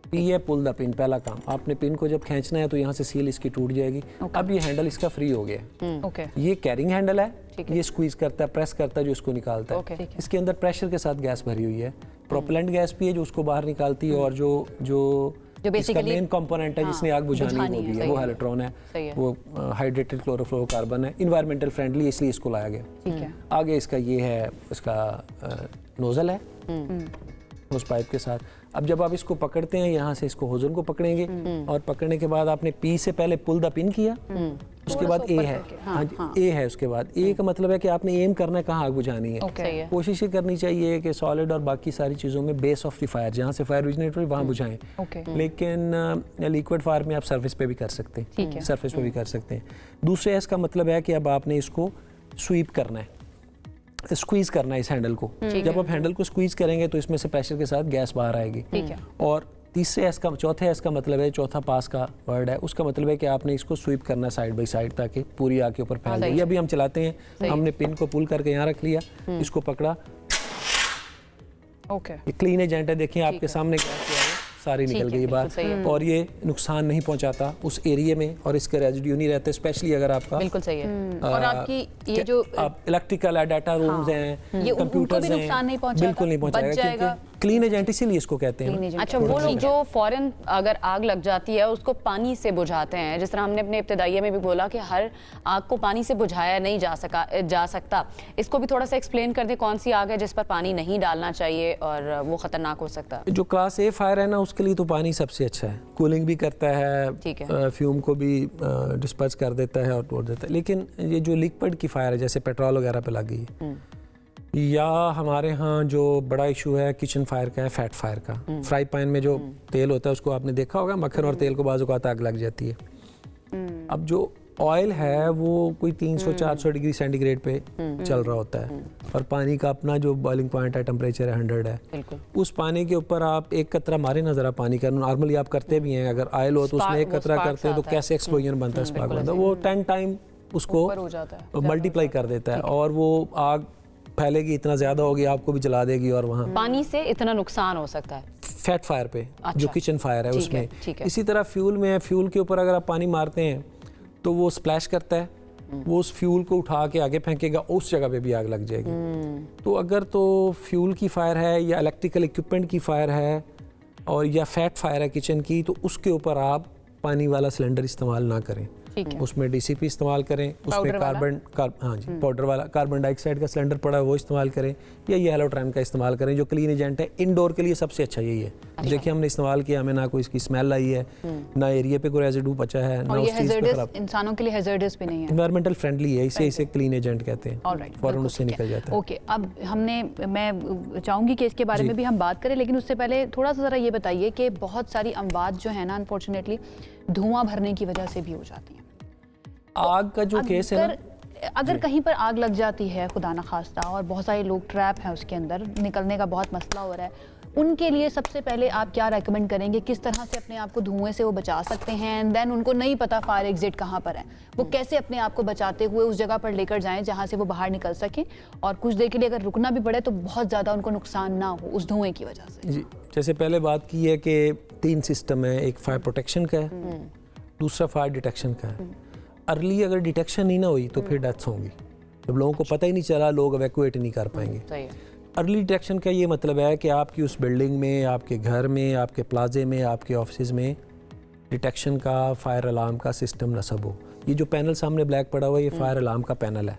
पी है पुल द पिन, पहला काम। आपने पिन को जब खींचना है तो यहाँ से सील इसकी टूट जाएगी। अब ये हैंडल इसका फ्री हो गया। ओके, ये कैरिंग हैंडल है, ये स्क्वीज करता है, प्रेस करता है जो इसको निकालता है। ओके। इसके अंदर प्रेशर के साथ गैस भरी हुई है, प्रोपेलेंट गैस भी है जो उसको बाहर निकालती है, और जो इसका बेसिकली मेन कंपोनेंट है जिसने आग बुझानी वो भी है, वो इलेक्ट्रॉन है, वो हाइड्रेटेड क्लोरोफ्लोरोकार्बन है, इन्वायरमेंटल फ्रेंडली इसलिए इसको लाया गया। ठीक है। आगे इसका ये है, इसका नोजल है उस पाइप के साथ। अब जब आप इसको पकड़ते हैं, यहाँ से इसको होजन को पकड़ेंगे और पकड़ने के बाद आपने पी से पहले पुल द पिन किया, उसके बाद ए है, हाँ जी, ए है, उसके बाद ए का मतलब है कि आपने एम करना है कहाँ आग बुझानी है। सही है। कोशिश ये करनी चाहिए कि सॉलिड और बाकी सारी चीज़ों में बेस ऑफ द फायर, जहाँ से फायर ओरिजिनेट हुई वहाँ बुझाएं। लेकिन लिक्विड फायर में आप सरफेस पे भी कर सकते हैं, सरफेस पे भी कर सकते हैं। दूसरे इसका मतलब है कि अब आपने इसको स्वीप करना है। स्क्वीज करना है इस हैंडल को। जब आप हैंडल को स्क्वीज करेंगे तो इसमें से प्रेशर के साथ गैस बाहर आएगी। ठीक है। और चौथे एस का मतलब है, चौथा पास का वर्ड है, उसका मतलब है कि आपने इसको स्वीप करना साइड बाई साइड ताकि पूरी आग के ऊपर फैल जाए। ये अभी हम चलाते हैं, हमने पिन को पुल करके यहाँ रख लिया, इसको पकड़ा, ओके, ये क्लीन एजेंट है, देखिए आपके सामने गैस सारी निकल गई बाहर, और ये नुकसान नहीं पहुंचाता उस एरिया में, और इसके रेजिड्यू नहीं रहते, स्पेशली अगर आपका बिल्कुल सही है। और आपकी ये जो आप इलेक्ट्रिकल है, डाटा रूम्स हैं, ये उनको कंप्यूटर्स भी नुकसान नहीं पहुंचाएगा, बिल्कुल नहीं पहुंचाएगा, क्योंकि क्लीन एजेंट इसीलिए इसको कहते हैं। अच्छा, वो लोग जो फौरन अगर आग लग जाती है उसको पानी से बुझाते हैं, जिस तरह हमने अपने इब्तिदाइये में भी बोला कि हर आग को पानी से बुझाया नहीं जा सकता, इसको भी थोड़ा सा एक्सप्लेन कर दें, कौन सी आग है जिस पर पानी नहीं डालना चाहिए और वो खतरनाक हो सकता है। जो क्लास ए फायर है ना, उसके लिए तो पानी सबसे अच्छा है, कूलिंग भी करता है, फ्यूम को भी डिस्पर्स कर देता है और तोड़ देता है। लेकिन ये जो लिक्विड की फायर है, जैसे पेट्रोल वगैरह पे लगी है, या हमारे यहाँ जो बड़ा इशू है किचन फायर का है, फैट फायर का, फ्राई पैन में जो तेल होता है उसको आपने देखा होगा, मक्खन और तेल को बाजू का आग लग जाती है। अब जो ऑयल है वो कोई 300-400 डिग्री सेंटीग्रेड पे चल रहा होता है, और पानी का अपना जो बॉइलिंग पॉइंट है, टेम्परेचर है 100 है, उस पानी के ऊपर आप एक कतरा मारे ना ज़रा पानी का, नॉर्मली आप करते भी हैं, अगर ऑयल हो तो उसमें एक कतरा करते हैं तो कैसे एक्सप्लोजन बनता है, स्पार्क बनता है, वो 10 टाइम उसको मल्टीप्लाई कर देता है, और वो आग फैलेगी, इतना ज्यादा होगी, आपको भी जला देगी। और वहाँ पानी से इतना नुकसान हो सकता है फैट फायर पे, जो किचन फायर है उसमें। ठीक है। इसी तरह फ्यूल में है, फ्यूल के ऊपर अगर आप पानी मारते हैं तो वो स्प्लैश करता है, वो उस फ्यूल को उठा के आगे फेंकेगा, उस जगह पे भी आग लग जाएगी। तो अगर तो फ्यूल की फायर है या इलेक्ट्रिकल इक्विपमेंट की फायर है और या फैट फायर है किचन की, तो उसके ऊपर आप पानी वाला सिलेंडर इस्तेमाल ना करें, उसमें डीसीपी इस्तेमाल करें, उसमें पाउडर वाला कार्बन डाइऑक्साइड का सिलेंडर पड़ा है वो इस्तेमाल करें, या ये हेलोट्रैन का इस्तेमाल करें, जो क्लीन एजेंट है। इंडोर के लिए सबसे अच्छा यही है। देखिए हमने इस्तेमाल किया, हमें ना कोई इसकी स्मेल आई है, ना एरिया पे कोई रेजिड्यू बचा है, ना उस चीज पे खराब, इंसानों के लिए हैजर्डस भी नहीं है, एनवायरमेंटल फ्रेंडली है, इसे क्लीन एजेंट कहते हैं, फौरन उससे निकल जाता है। ओके, अब मैं चाहूंगी कि इसके बारे में भी हम बात करें, लेकिन उससे पहले थोड़ा सा ज़रा ये बताइए कि बहुत सारी अमवात जो है ना, अनफॉर्चुनेटली धुआं भरने की वजह से भी हो जाती हैं। आग का जो केस है ना, अगर कहीं पर आग लग जाती है खुदा न खास्ता, और बहुत सारे लोग ट्रैप हैं उसके अंदर, निकलने का बहुत मसला हो रहा है, उनके लिए सबसे पहले आप क्या रेकमेंड करेंगे, किस तरह से अपने आप को धुएं से वो बचा सकते हैं? एंड देन उनको नहीं पता फायर एग्जिट कहाँ पर है, वो कैसे अपने आप को बचाते हुए उस जगह पर लेकर जाएं जहाँ से वो बाहर निकल सकें, और कुछ देर के लिए अगर रुकना भी पड़े तो बहुत ज़्यादा उनको नुकसान ना हो उस धुएं की वजह से? जी, जैसे पहले बात की है कि 3 सिस्टम है, एक फायर प्रोटेक्शन का है, दूसरा फायर डिटेक्शन का है। अर्ली अगर डिटेक्शन नहीं ना हुई तो फिर डेथ्स होंगी, जब लोगों को पता ही नहीं चला, लोग एवैक्यूएट नहीं कर पाएंगे। अर्ली डिटेक्शन का ये मतलब है कि आपकी उस बिल्डिंग में, आपके घर में, आपके प्लाजे में, आपके ऑफिस में डिटेक्शन का, फायर अलार्म का सिस्टम नस्ब हो। ये जो पैनल सामने ब्लैक पड़ा हुआ है, ये फायर अलार्म का पैनल है।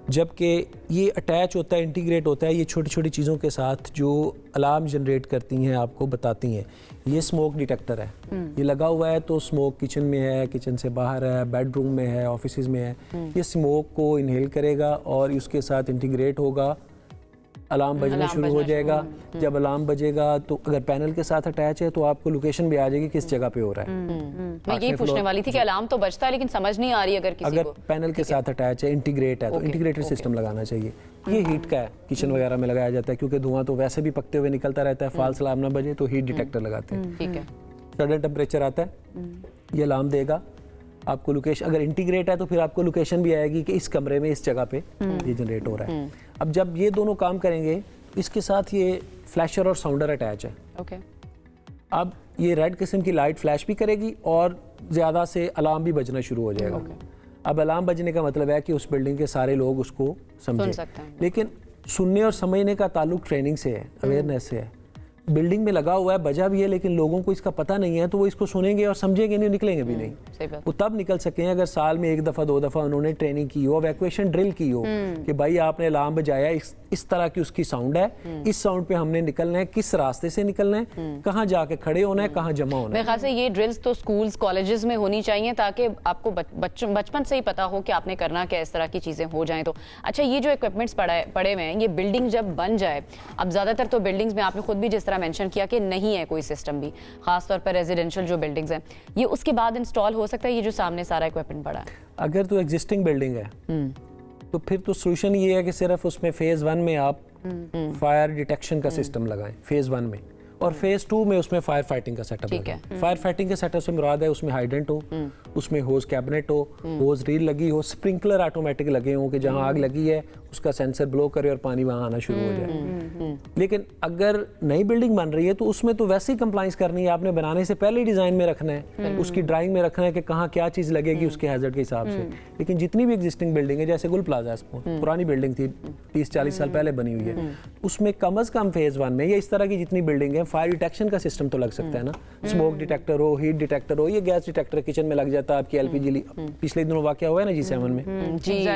जबकि ये अटैच होता है, इंटीग्रेट होता है ये छोटी छोटी चीज़ों के साथ जो अलार्म जनरेट करती हैं, आपको बताती हैं। ये स्मोक डिटेक्टर है, ये लगा हुआ है, तो स्मोक किचन में है, किचन से बाहर है, बेडरूम में है, ऑफिस में है, ये स्मोक को इनहेल करेगा और उसके साथ इंटीग्रेट होगा, अलार्म बजना शुरू हो जाएगा। जब अलार्म बजेगा तो अगर पैनल के साथ अटैच है तो आपको लोकेशन भी आ जाएगी किस जगह पे हो रहा है। मैं यही पूछने वाली थी कि अलार्म तो बजता है लेकिन समझ नहीं आ रही अगर पैनल के साथ अटैच है, इंटीग्रेट है, तो इंटीग्रेटेड सिस्टम लगाना चाहिए। ये हीट का है, किचन वगैरह में लगाया जाता है, क्योंकि धुआं तो वैसे भी पकते हुए निकलता रहता है, फाल्स अलार्म ना बजे तो हीट डिटेक्टर लगाते हैं। ठीक है, सडन टेम्परेचर आता है, ये अलार्म देगा आपको लोकेशन। अगर इंटीग्रेट है तो फिर आपको लोकेशन भी आएगी कि इस कमरे में इस जगह पे ये जनरेट हो रहा है। अब जब ये दोनों काम करेंगे, इसके साथ ये फ्लैशर और साउंडर अटैच है। अब ये रेड किस्म की लाइट फ्लैश भी करेगी और ज़्यादा से अलार्म भी बजना शुरू हो जाएगा। अब अलार्म बजने का मतलब है कि उस बिल्डिंग के सारे लोग उसको समझें, लेकिन सुनने और समझने का ताल्लुक ट्रेनिंग से है, अवेयरनेस से है। बिल्डिंग में लगा हुआ है, बजा भी है, लेकिन लोगों को इसका पता नहीं है, तो वो इसको सुनेंगे और समझेंगे नहीं, निकलेंगे भी नहीं। वो तब निकल सके अगर साल में 1 दफ़ा 2 दफ़ा उन्होंने ट्रेनिंग की हो, इवैक्यूएशन ड्रिल की हो कि भाई आपने अलार्म बजाया, इस तरह की उसकी साउंड है, इस साउंड पे हमने निकलना है, किस रास्ते से निकलना है, कहाँ जाके खड़े होना है, कहाँ जमा होना है। मेरे ख्याल से ये ड्रिल्स तो स्कूल्स कॉलेजेस में होनी चाहिए ताकि आपको बचपन से ही पता हो कि आपने करना क्या, इस तरह की चीज़ें हो जाएं तो। अच्छा, ये जो इक्विपमेंट्स पड़े हुए हैं, ये बिल्डिंग जब बन जाए, अब ज़्यादातर तो बिल्डिंग्स में आपने खुद भी जिस तरह मेंशन किया कि नहीं है कोई सिस्टम भी, खासतौर पर रेजिडेंशियल जो बिल्डिंग्स हैं, ये उसके बाद इंस्टॉल हो सकता है ये जो सामने सारा इक्विपमेंट पड़ा है? अगर तो एग्जिस्टिंग बिल्डिंग है तो फिर तो सोल्यूशन ये है कि सिर्फ उसमें फेज़ 1 में आप फायर डिटेक्शन का सिस्टम लगाएं फेज़ 1 में, और फेज़ 2 में उसमें फायर फाइटिंग का सेटअप लगाएं। फायर फाइटिंग के सेटअप से मुराद है उसमें हाइडेंट हो, उसमें होज कैबिनेट हो, होज रील लगी हो, स्प्रिंकलर ऑटोमेटिक लगे हों कि जहां आग लगी है उसका सेंसर ब्लो करे और पानी वहां आना शुरू हो जाए। लेकिन अगर नई बिल्डिंग बन रही है तो उसमें तो वैसे ही कंप्लाइंस करनी है, आपने बनाने से पहले डिज़ाइन में रखना है, उसकी ड्राइंग में रखना है कि कहाँ क्या चीज़ लगेगी उसके हैजर्ड के हिसाब से। लेकिन जितनी भी एग्जिस्टिंग बिल्डिंग है, जैसे गुल प्लाजा पुरानी बिल्डिंग थी 30-40 साल पहले बनी हुई है, उसमें कम अज़ कम फेज़ 1 में या इस तरह की जितनी बिल्डिंग है फायर डिटेक्शन का सिस्टम तो लग सकता है ना। स्मोक डिटेक्टर हो, हीट डिटेक्टर हो, ये गैस डिटेक्टर किचन में लग जाता है आपकी LPG। पिछले दिनों वाकया हुआ है ना G7 में,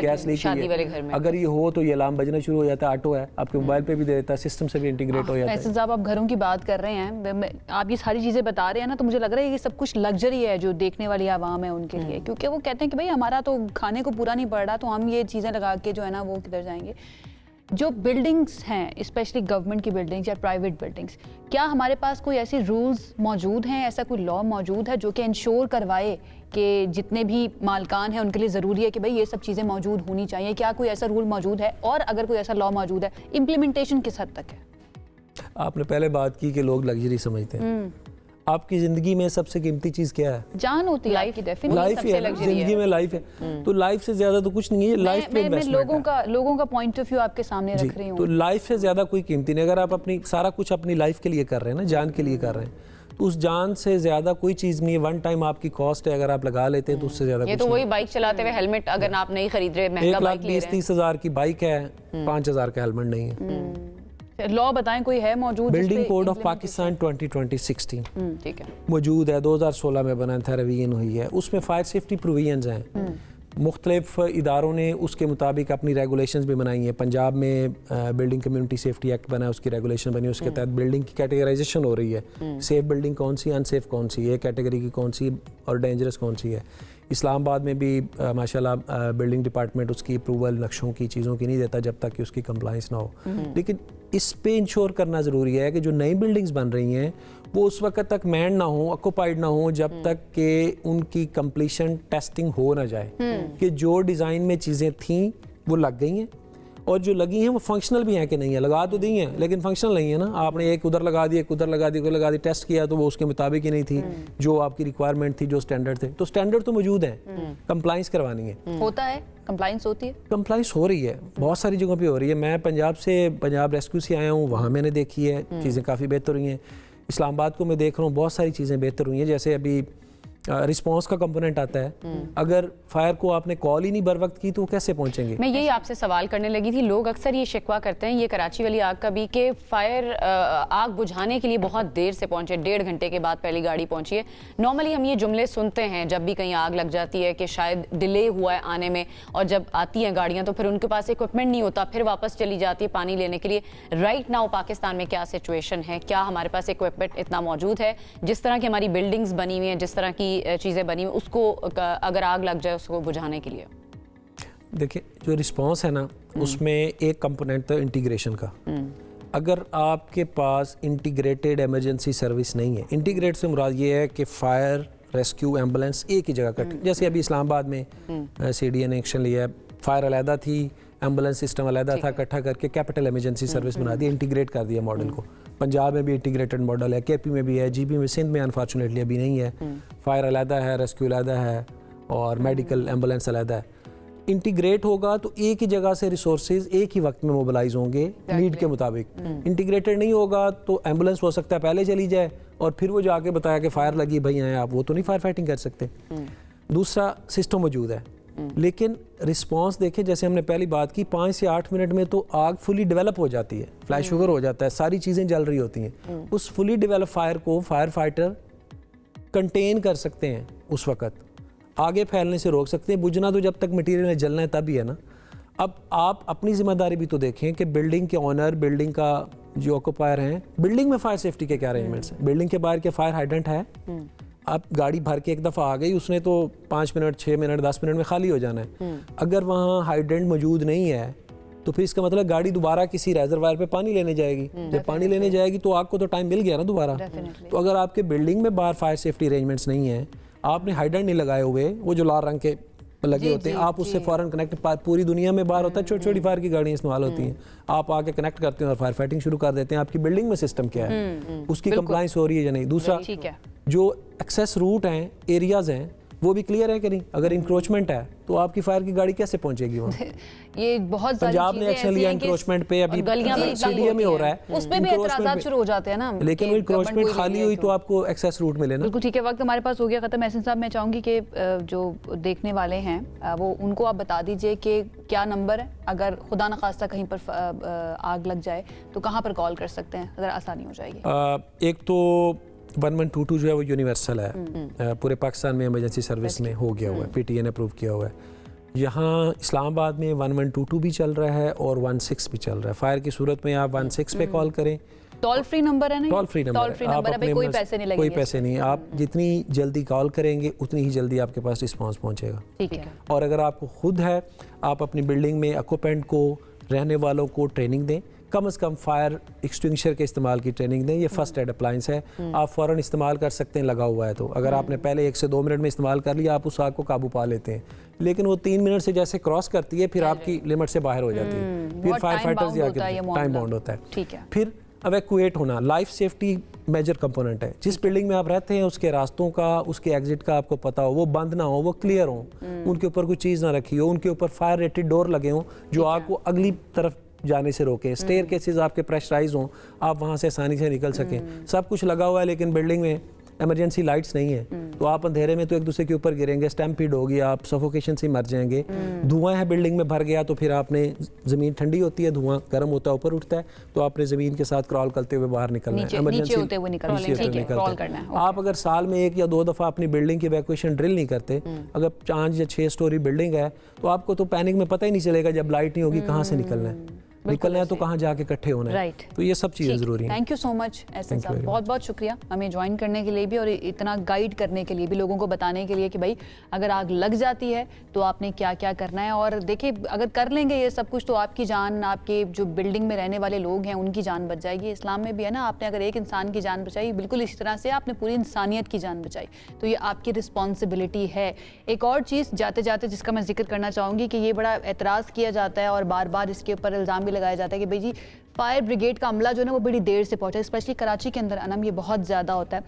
गैस लीक शादी वाले घर में। अगर ये हो तो ये अलार्म बजना शुरू हो जाता है, ऑटो है आपके मोबाइल पे भी दे देता है, सिस्टम से भी इंटीग्रेट हो जाता है। फैसल साहब, आप घरों की बात कर रहे हैं, आप ये सारी चीज़ें बता रहे हैं ना, तो मुझे लग रहा है कि सब कुछ लग्जरी है जो देखने वाली आवाम है उनके लिए, क्योंकि वो कहते हैं कि भाई हमारा तो खाने को पूरा नहीं पड़ रहा, तो हम ये चीज़ें लगा के जो है ना वो किधर जाएंगे। जो बिल्डिंग्स हैं, स्पेशली गवर्नमेंट की बिल्डिंग्स या प्राइवेट बिल्डिंग्स, क्या हमारे पास कोई ऐसी रूल्स मौजूद हैं, ऐसा कोई लॉ मौजूद है जो कि इंश्योर करवाए कि जितने भी मालकान हैं उनके लिए ज़रूरी है कि भाई ये सब चीज़ें मौजूद होनी चाहिए? क्या कोई ऐसा रूल मौजूद है, और अगर कोई ऐसा लॉ मौजूद है, इम्प्लीमेंटेशन किस हद तक है? आपने पहले बात की कि लोग लग्जरी समझते हैं। आपकी जिंदगी में सबसे कीमती चीज क्या है? जान होती है, लाइफ की डेफिनेटली लाइफ है ना, जिंदगी में लाइफ है, तो लाइफ से ज्यादा तो कुछ नहीं है। लाइफ पे इन्वेस्टमेंट है। लोगों का पॉइंट ऑफ व्यू आपके सामने रख रही हूँ। तो लाइफ से ज्यादा कोई कीमती नहीं। अगर आप अपनी सारा कुछ अपनी लाइफ के लिए कर रहे हैं ना, जान के लिए कर रहे हैं, तो उस जान से ज्यादा कोई चीज नहीं है। वन टाइम आपकी कॉस्ट है, अगर आप लगा लेते हैं तो उससे ज्यादा ये तो वही बाइक चलाते हुए हेलमेट अगर आप नहीं खरीद रहे, महंगा बाइक ले रहे हैं, 1,20,30 हज़ार की बाइक है, 5,000 का हेलमेट नहीं है। लॉ बताएं, कोई है मौजूद? बिल्डिंग कोड ऑफ पाकिस्तान 2016 ठीक है, मौजूद है, 2016 में बना था, रिवीजन हुई है। उसमें फायर सेफ्टी प्रोविजंस हैं। मुख्तलिफ इदारों ने उसके मुताबिक अपनी रेगुलेशंस भी बनाई हैं। पंजाब में बिल्डिंग कम्युनिटी सेफ्टी एक्ट बना है, उसकी रेगुलेशन बनी है, उसके तहत बिल्डिंग की कैटेगराइजेशन हो रही है। सेफ बिल्डिंग कौन सी, अनसेफ कौन सी है, कैटेगरी की कौन सी और डेंजरस कौन सी है। इस्लामाबाद में भी माशाल्लाह बिल्डिंग डिपार्टमेंट उसकी अप्रूवल नक्शों की चीज़ों की नहीं देता जब तक कि उसकी कंप्लाइंस ना हो। लेकिन इस पे इंश्योर करना ज़रूरी है कि जो नई बिल्डिंग्स बन रही हैं वो उस वक्त तक मैन ना हो, ऑक्यूपाइड ना हो, जब तक कि उनकी कंप्लीशन टेस्टिंग हो ना जाए कि जो डिज़ाइन में चीज़ें थीं वो लग गई हैं, और जो लगी हैं वो फंक्शनल भी हैं कि नहीं है। लगा तो दी हैं लेकिन फंक्शनल नहीं है ना। आपने एक उधर लगा दी, एक उधर लगा दी, लगा दी, टेस्ट किया तो वो उसके मुताबिक ही नहीं थी जो आपकी रिक्वायरमेंट थी, जो स्टैंडर्ड थे। तो स्टैंडर्ड तो मौजूद है, कंप्लाइंस करवानी है। होता है, कंप्लाइंस होती है, कंप्लाइंस हो रही है, बहुत सारी जगहों पे हो रही है। मैं पंजाब रेस्क्यू से आया हूँ, वहाँ मैंने देखी है चीज़ें काफ़ी बेहतर हुई हैं। इस्लामाबाद को मैं देख रहा हूँ, बहुत सारी चीज़ें बेहतर हुई हैं। जैसे अभी रिस्पांस का कंपोनेंट आता है, अगर फायर को आपने कॉल ही नहीं बर वक्त की तो वो कैसे पहुंचेंगे? मैं यही आपसे सवाल करने लगी थी। लोग अक्सर ये शिकवा करते हैं, ये कराची वाली आग का भी, कि फायर आग बुझाने के लिए बहुत देर से पहुंचे, 1.5 घंटे के बाद पहली गाड़ी पहुंची है। नॉर्मली हम ये जुमले सुनते हैं जब भी कहीं आग लग जाती है कि शायद डिले हुआ है आने में, और जब आती हैं गाड़ियां तो फिर उनके पास इक्विपमेंट नहीं होता, फिर वापस चली जाती है पानी लेने के लिए। राइट नाउ पाकिस्तान में क्या सिचुएशन है? क्या हमारे पास इक्विपमेंट इतना मौजूद है? जिस तरह की हमारी बिल्डिंग्स बनी हुई हैं, जिस तरह की चीज़ें बनी हुई, उसको अगर आग लग जाए उसको बुझाने के लिए? देखिए, जो रिस्पांस है ना, उसमें एक कंपोनेंट था इंटीग्रेशन का। अगर आपके पास इंटीग्रेटेड इमरजेंसी सर्विस नहीं है, इंटीग्रेट से मुराद ये है कि फायर रेस्क्यू एम्बुलेंस एक ही जगह कट, जैसे अभी इस्लामाबाद में CDA ने एक्शन लिया है, फायर अलहदा थी, एम्बुलेंस सिस्टम अलहदा था, इकट्ठा करके कैपिटल इमरजेंसी सर्विस बना दी, इंटीग्रेट कर दिया मॉडल को। पंजाब में भी इंटीग्रेटेड मॉडल है, KP में भी है, GB में, सिंध में अनफॉर्चुनेटली अभी नहीं है। फायर अलहदा है, रेस्क्यू अलहदा है, और मेडिकल एम्बुलेंस अलहदा है। इंटीग्रेट होगा तो एक ही जगह से रिसोर्सेज एक ही वक्त में मोबिलाइज होंगे नीड के मुताबिक। इंटीग्रेटेड नहीं होगा तो एम्बुलेंस हो सकता है पहले चली जाए और फिर वो जाके बताया कि फायर लगी, भाई आए आप, वो तो नहीं फायर फाइटिंग कर सकते। दूसरा सिस्टम मौजूद है, लेकिन रिस्पांस देखें, जैसे हमने पहली बात की, 5 से 8 मिनट में तो आग फुली डेवलप हो जाती है, फ्लैश शुगर हो जाता है, सारी चीज़ें जल रही होती हैं। उस फुली डेवलप फायर को फायर फाइटर कंटेन कर सकते हैं, उस वक्त आगे फैलने से रोक सकते हैं। बुझना तो जब तक मटीरियल में जलना है तब ही है ना। अब आप अपनी जिम्मेदारी भी तो देखें कि बिल्डिंग के ऑनर, बिल्डिंग का जो ऑक्यूपायर हैं, बिल्डिंग में फायर सेफ्टी के क्या अरेंजमेंट्स हैं, बिल्डिंग के बाहर के फायर हाइडेंट है। आप गाड़ी भर के एक दफ़ा आ गई, उसने तो 5 मिनट, 6 मिनट, 10 मिनट में खाली हो जाना है। अगर वहाँ हाइडेंट मौजूद नहीं है तो फिर इसका मतलब गाड़ी दोबारा किसी रेजरवायर पे पानी लेने जाएगी। जब पानी लेने जाएगी तो आग को तो टाइम मिल गया ना दोबारा। तो अगर आपके बिल्डिंग में बाहर फायर सेफ्टी अरेंजमेंट्स नहीं है, आपने हाइडेंट नहीं लगाए हुए, वो जो लाल रंग के लगे होते हैं, आप उससे फौरन कनेक्ट, पूरी दुनिया में बाहर होता है छोटी छोटी फायर की गाड़ियाँ इस्तेमाल होती हैं, आप आके कनेक्ट करते हैं और फायर फाइटिंग शुरू कर देते हैं। आपकी बिल्डिंग में सिस्टम क्या है, उसकी कंप्लाइंस हो रही है या नहीं। दूसरा, जो एक्सेस रूट हैं, एरियाज हैं, वो भी क्लियर है कि नहीं। अगर इंक्रोचमेंट है तो आपकी फायर की गाड़ी कैसे पहुंचेगी वहाँ? ये बहुत सारी पंजाब ने एक्शन लिया इंक्रोचमेंट पे, अभी सीडीएम में हो रहा है, उस पे भी एतराज़ात शुरू हो जाते हैं ना, लेकिन वो इंक्रोचमेंट खाली हुई तो आपको एक्सेस रूट मिले ना। बिल्कुल ठीक है, वक्त हमारे पास हो गया खत्म। एहसन साहब, मैं चाहूंगी कि जो देखने वाले हैं वो उनको आप बता दीजिए कि क्या नंबर है, अगर खुदा न खास्ता कहीं पर आग लग जाए तो कहाँ पर कॉल कर सकते हैं, अगर आसानी हो जाएगी। एक तो 1122 जो है वो यूनिवर्सल है, पूरे पाकिस्तान में इमरजेंसी सर्विस में हो गया हुआ है, पीटीए ने अप्रूव किया हुआ है। यहाँ इस्लामाबाद में 1122 भी चल रहा है और 16 भी चल रहा है। फायर की सूरत में आप 16 पे कॉल करें, टोल फ्री नंबर है ना, टोल फ्री नंबर है, कोई पैसे नहीं लगेंगे, कोई पैसे नहीं। आप जितनी जल्दी कॉल करेंगे उतनी ही जल्दी आपके पास रिस्पांस पहुंचेगा। ठीक है। और अगर आपको खुद है, आप अपनी बिल्डिंग में ऑक्यूपेंट को, रहने वालों को ट्रेनिंग दें, कम से कम फायर एक्सटिंग्विशर के इस्तेमाल की ट्रेनिंग दें। ये फर्स्ट एड अप्लायंस है, आप फ़ौरन इस्तेमाल कर सकते हैं, लगा हुआ है तो। अगर आपने पहले 1 से 2 मिनट में इस्तेमाल कर लिया, आप उस आग को काबू पा लेते हैं, लेकिन वो 3 मिनट से जैसे क्रॉस करती है फिर आपकी लिमिट से बाहर हो जाती है, फिर फायर फाइटर्स टाइम बाउंड होता है। ठीक है। फिर एवैक्यूएट होना लाइफ सेफ्टी मेजर कंपोनेंट है। जिस बिल्डिंग में आप रहते हैं उसके रास्तों का, उसके एग्जिट का आपको पता हो, वो बंद ना हो, वो क्लियर हो, उनके ऊपर कोई चीज़ ना रखी हो, उनके ऊपर फायर रेटेड डोर लगे हों जो आग को अगली तरफ जाने से रोकें, स्टेयर केसेस आपके प्रेशराइज हों, आप वहाँ से आसानी से निकल सकें। सब कुछ लगा हुआ है लेकिन बिल्डिंग में इमरजेंसी लाइट्स नहीं है, तो आप अंधेरे में तो एक दूसरे के ऊपर गिरेंगे, स्टैम्पीड होगी, आप सफोकेशन से मर जाएंगे। धुआं है बिल्डिंग में भर गया तो फिर आपने, ज़मीन ठंडी होती है, धुआं गर्म होता है, ऊपर उठता है, तो आपने ज़मीन के साथ क्रॉल करते हुए बाहर निकलना है, नीचे होते हुए निकलना है। आप अगर साल में 1 या 2 दफ़ा अपनी बिल्डिंग की इवैक्यूएशन ड्रिल नहीं करते, अगर 5 या 6 स्टोरी बिल्डिंग है तो आपको तो पैनिक में पता ही नहीं चलेगा, जब लाइट नहीं होगी कहाँ से निकलना है, निकलना है तो कहाँ जाके इकट्ठे होना है। तो ये सब चीज़ें ज़रूरी हैं। Thank you so much Ehsan साहब, बहुत बहुत शुक्रिया हमें ज्वाइन करने के लिए भी और इतना गाइड करने के लिए भी, लोगों को बताने के लिए कि भाई अगर आग लग जाती है तो आपने क्या क्या करना है। और देखिए, अगर कर लेंगे ये सब कुछ तो आपकी जान, आपके जो बिल्डिंग में रहने वाले लोग हैं उनकी जान बच जाएगी। इस्लाम में भी है ना, आपने अगर एक इंसान की जान बचाई, बिल्कुल इसी तरह से आपने पूरी इंसानियत की जान बचाई, तो ये आपकी रिस्पॉन्सिबिलिटी है। एक और चीज़ जाते जाते जिसका मैं जिक्र करना चाहूँगी कि ये बड़ा एतराज़ किया जाता है और बार बार इसके ऊपर इल्ज़ाम भी लगाया जाता है कि भाई जी फायर ब्रिगेड का अमला जो है ना वो बड़ी देर से पहुंचा, स्पेशली कराची के अंदर अनम ये बहुत ज़्यादा होता है।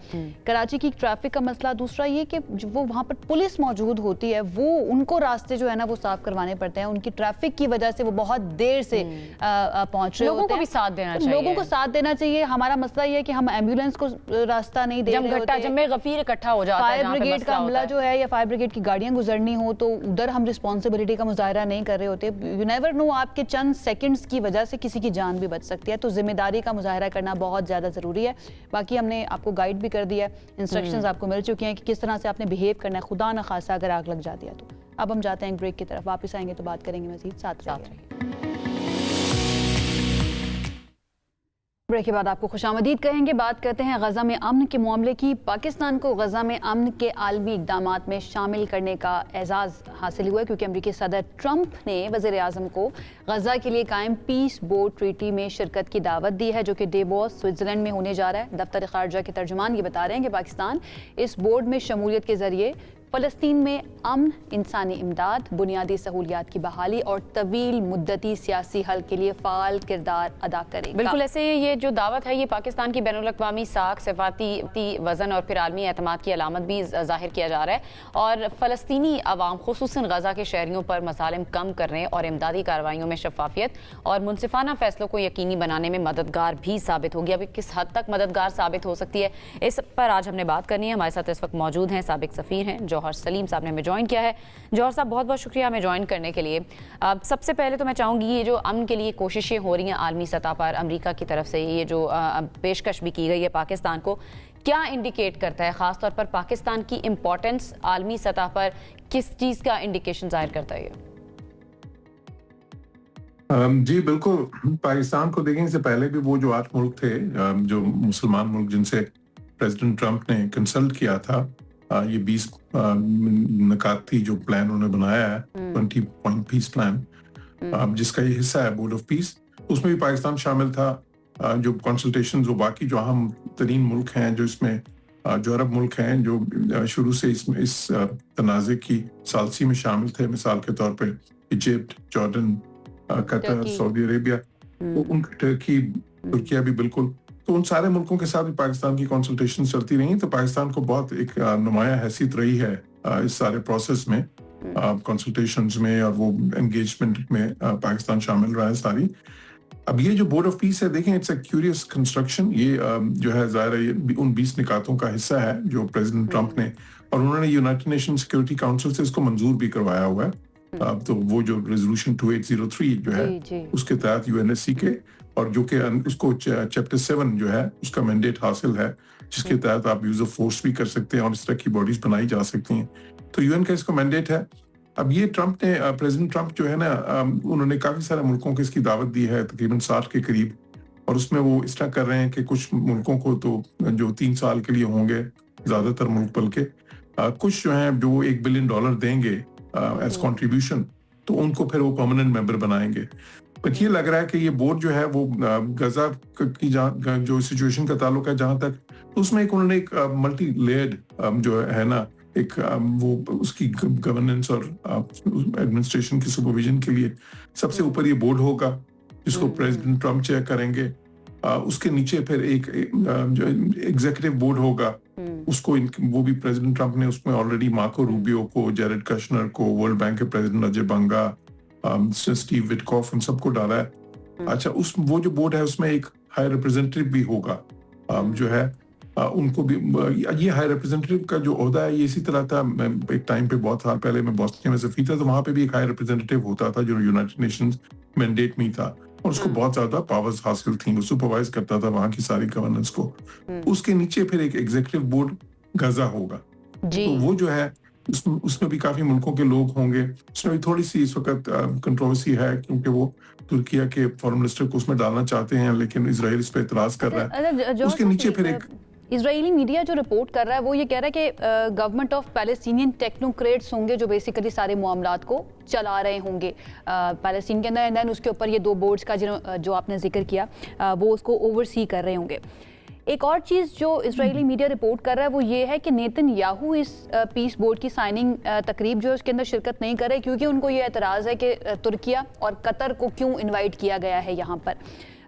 कराची की ट्रैफिक का मसला, दूसरा ये कि वो वहाँ पर पुलिस मौजूद होती है, वो उनको रास्ते जो है ना वो साफ करवाने पड़ते हैं, उनकी ट्रैफिक की वजह से वो बहुत देर से पहुँच रहे होते हैं। लोगों को भी साथ देना चाहिए, लोगों को साथ देना चाहिए। हमारा मसला ये है कि हम एम्बुलेंस को रास्ता नहीं दे रहे होते, जब में गफीर इकट्ठा हो जाता है, फायर ब्रिगेड का अमला जो है या फायर ब्रिगेड की गाड़ियाँ गुजरनी हो तो उधर हम रिस्पॉन्सिबिलिटी का मुजाहरा नहीं कर रहे होते। यू नेवर नो, आपके चंद सेकंड्स की वजह से किसी की जान भी बच सकती है, तो जिम्मेदारी का मुजाहरा करना बहुत ज़्यादा ज़रूरी है। बाकी हमने आपको गाइड भी कर दिया है, इंस्ट्रक्शंस आपको मिल चुकी हैं कि किस तरह से आपने बिहेव करना है, खुदा न खासा अगर आग लग जाती है तो। अब हम जाते हैं एक ब्रेक की तरफ, वापस आएंगे तो बात करेंगे मज़ीद, साथ रहिए। ब्रेक के बाद आपको खुशामदीद कहेंगे। बात करते हैं गज़ा में अमन के मामले की। पाकिस्तान को गज़ा में अमन के आलमी इक़दामात में शामिल करने का एजाज़ हासिल हुआ है क्योंकि अमरीकी सदर ट्रंप ने वज़ीर आज़म को गज़ा के लिए कायम पीस बोर्ड ट्रीटी में शिरकत की दावत दी है, जो कि डेवोस स्विट्ज़रलैंड में होने जा रहा है। दफ्तर ख़ारजा के तर्जुमान ये बता रहे हैं कि पाकिस्तान इस बोर्ड में शमूलियत के ज़रिए फ़लस्तीन में अमन, इंसानी इमदाद, बुनियादी सहूलियात की बहाली और तवील मुद्दती सियासी हल के लिए फ़ाल किरदार अदा करेगा। बिल्कुल ऐसे ये जो दावत है ये पाकिस्तान की बैनुल अक़वामी साख, सिफाती वज़न और फिर आलमी एतमाद की अलामत भी ज़ाहिर किया जा रहा है और फ़लस्तीनी अवाम खुसूसन गज़ा के शहरियों पर मसालिम कम करने और इमदादी कार्रवाइयों में शफाफियत और मुनसिफाना फ़ैसलों को यकीनी बनाने में मददगार भी साबित होगी। अभी किस हद तक मददगार साबित हो सकती है, इस पर आज हमने बात करनी है। हमारे साथ इस वक्त मौजूद हैं साबिक सफ़ीर हैं जौहर सलीम साहब ने हमें ज्वाइन किया है। जौहर साहब, बहुत बहुत शुक्रिया हमें ज्वाइन करने के लिए। सबसे पहले तो मैं चाहूँगी ये जो अमन के लिए कोशिशें हो रही हैं आलमी सतह पर अमेरिका की तरफ से, ये जो पेशकश भी की गई है पाकिस्तान को, क्या इंडिकेट करता है, ख़ास तौर पर पाकिस्तान की इम्पोर्टेंस आलमी सतह पर किस चीज़ का इंडिकेशन जाहिर करता है? जी बिल्कुल, पाकिस्तान को देखने से पहले भी वो जो 8 मुल्क थे, जो मुसलमान मुल्क जिनसे प्रेसिडेंट ट्रंप ने कंसल्ट किया था, ये 20 निकात थी जो प्लान उन्होंने बनाया है, 20 पॉइंट पीस प्लान, जिसका ये हिस्सा है बोर्ड ऑफ पीस, उसमें भी पाकिस्तान शामिल था। जो कंसल्टेशन जो बाकी जो अहम तरीन मुल्क हैं जो इसमें जो अरब मुल्क हैं जो शुरू से इस तनाज़े की सालसी में शामिल थे, मिसाल के तौर पे Egypt, Jordan, Qatar, Turkey. Saudi Arabia, तो उनका टर्की, तुर्किया भी बिल्कुल, तो उन सारे मुल्कों के साथ भी पाकिस्तान की कंसल्टेशन चलती रही। तो पाकिस्तान को बहुत एक नुमाया हैसियत रही है इस सारे प्रोसेस में, कंसल्टेशंस में, और वो एंगेजमेंट में पाकिस्तान शामिल रहा है सारी। अब ये जो बोर्ड ऑफ पीस है, देखें, इट्स अ क्यूरियस कंस्ट्रक्शन। ये जो है ज़ाहिर है ये उन 20 निकातों का हिस्सा है जो प्रेसिडेंट ट्रंप ने, और उन्होंने यूनाइटेड नेशन सिक्योरिटी काउंसिल से इसको मंजूर भी करवाया हुआ है। तो वो जो रेजोल्यूशन 2803 जो है जी। उसके तहत यूएनएससी के, और जो कि उसको चैप्टर 7 जो है उसका मैंडेट हासिल है, जिसके तहत आप यूज ऑफ फोर्स भी कर सकते हैं और इस तरह की बॉडीज बनाई जा सकती हैं। तो यूएन का इसका मैंडेट है। अब ये ट्रंप ने, प्रेसिडेंट ट्रंप जो है ना, उन्होंने काफी सारे मुल्कों को इसकी दावत दी है, तकरीबन 60 के करीब, और उसमें वो इस तरह कर रहे हैं कि कुछ मुल्कों को तो जो 3 साल के लिए होंगे, ज्यादातर मुल्क बल्कि कुछ जो है जो $1 बिलियन देंगे एज कंट्रीब्यूशन, तो उनको फिर वो परमानेंट मेंबर बनाएंगे। पर ये लग रहा है कि ये बोर्ड जो है वो गजा की जो सिचुएशन का ताल्लुक है जहां तक, तो उसमें एक उन्होंने एक मल्टी लेयर्ड जो है ना, एक वो उसकी गवर्नेंस और एडमिनिस्ट्रेशन की सुपरविजन के लिए सबसे ऊपर ये बोर्ड होगा जिसको प्रेसिडेंट ट्रंप चेयर करेंगे। उसके नीचे फिर एक जो एग्जीक्यूटिव बोर्ड होगा, उसको वो भी प्रेसिडेंट ट्रंप ने उसमें ऑलरेडी मार्को रूबियो को, जेरेड कश्नर को, वर्ल्ड बैंक के प्रेसिडेंट अजय बंगा, स्टीव विटकॉफ, उन सबको डाला है। अच्छा, वो जो बोर्ड है उसमें एक हाई रिप्रेजेंटेटिव भी होगा, जो है उनको भी, ये हाई रिप्रेजेंटेटिव का जो ओहदा है ये इसी तरह था। मैं एक टाइम पे बहुत साल पहले मैं बोस्टन में सफी था, तो वहां पे भी एक हाई रिप्रेजेंटेटिव होता था जो यूनाइटेड नेशंस मैंडेट में था, और उसको बहुत ज्यादा पावर्स हासिल थी, वो सुपरवाइज करता था वहां की सारी गवर्नेंस को। उसके नीचे फिर एक एग्जीक्यूटिव बोर्ड गजा होगा, तो वो जो है उसमें भी काफी मुल्कों के लोग होंगे। उसमें भी थोड़ी सी इस वक्त कंट्रोवर्सी है, क्योंकि वो तुर्किया के फॉरेन मिनिस्टर को उसमें डालना चाहते हैं, लेकिन इजराइल इस पे इतराज कर रहा है। उसके नीचे फिर एक इजरायली मीडिया जो रिपोर्ट कर रहा है वो ये कह रहा है कि गवर्नमेंट ऑफ पैलेस्टीनियन टेक्नोक्रेट्स होंगे जो बेसिकली सारे मामलात को चला रहे होंगे पैलेस्टीन के अंदर, एंड देन उसके ऊपर ये 2 बोर्ड्स का जो आपने जिक्र किया वो उसको ओवरसी कर रहे होंगे। एक और चीज़ जो इजरायली मीडिया रिपोर्ट कर रहा है वो ये है कि नेतन्याहू इस पीस बोर्ड की साइनिंग तकरीब जो है उसके अंदर शिरकत नहीं कर रहे, क्योंकि उनको ये एतराज़ है कि तुर्किया और कतर को क्यों इन्वाइट किया गया है यहाँ पर।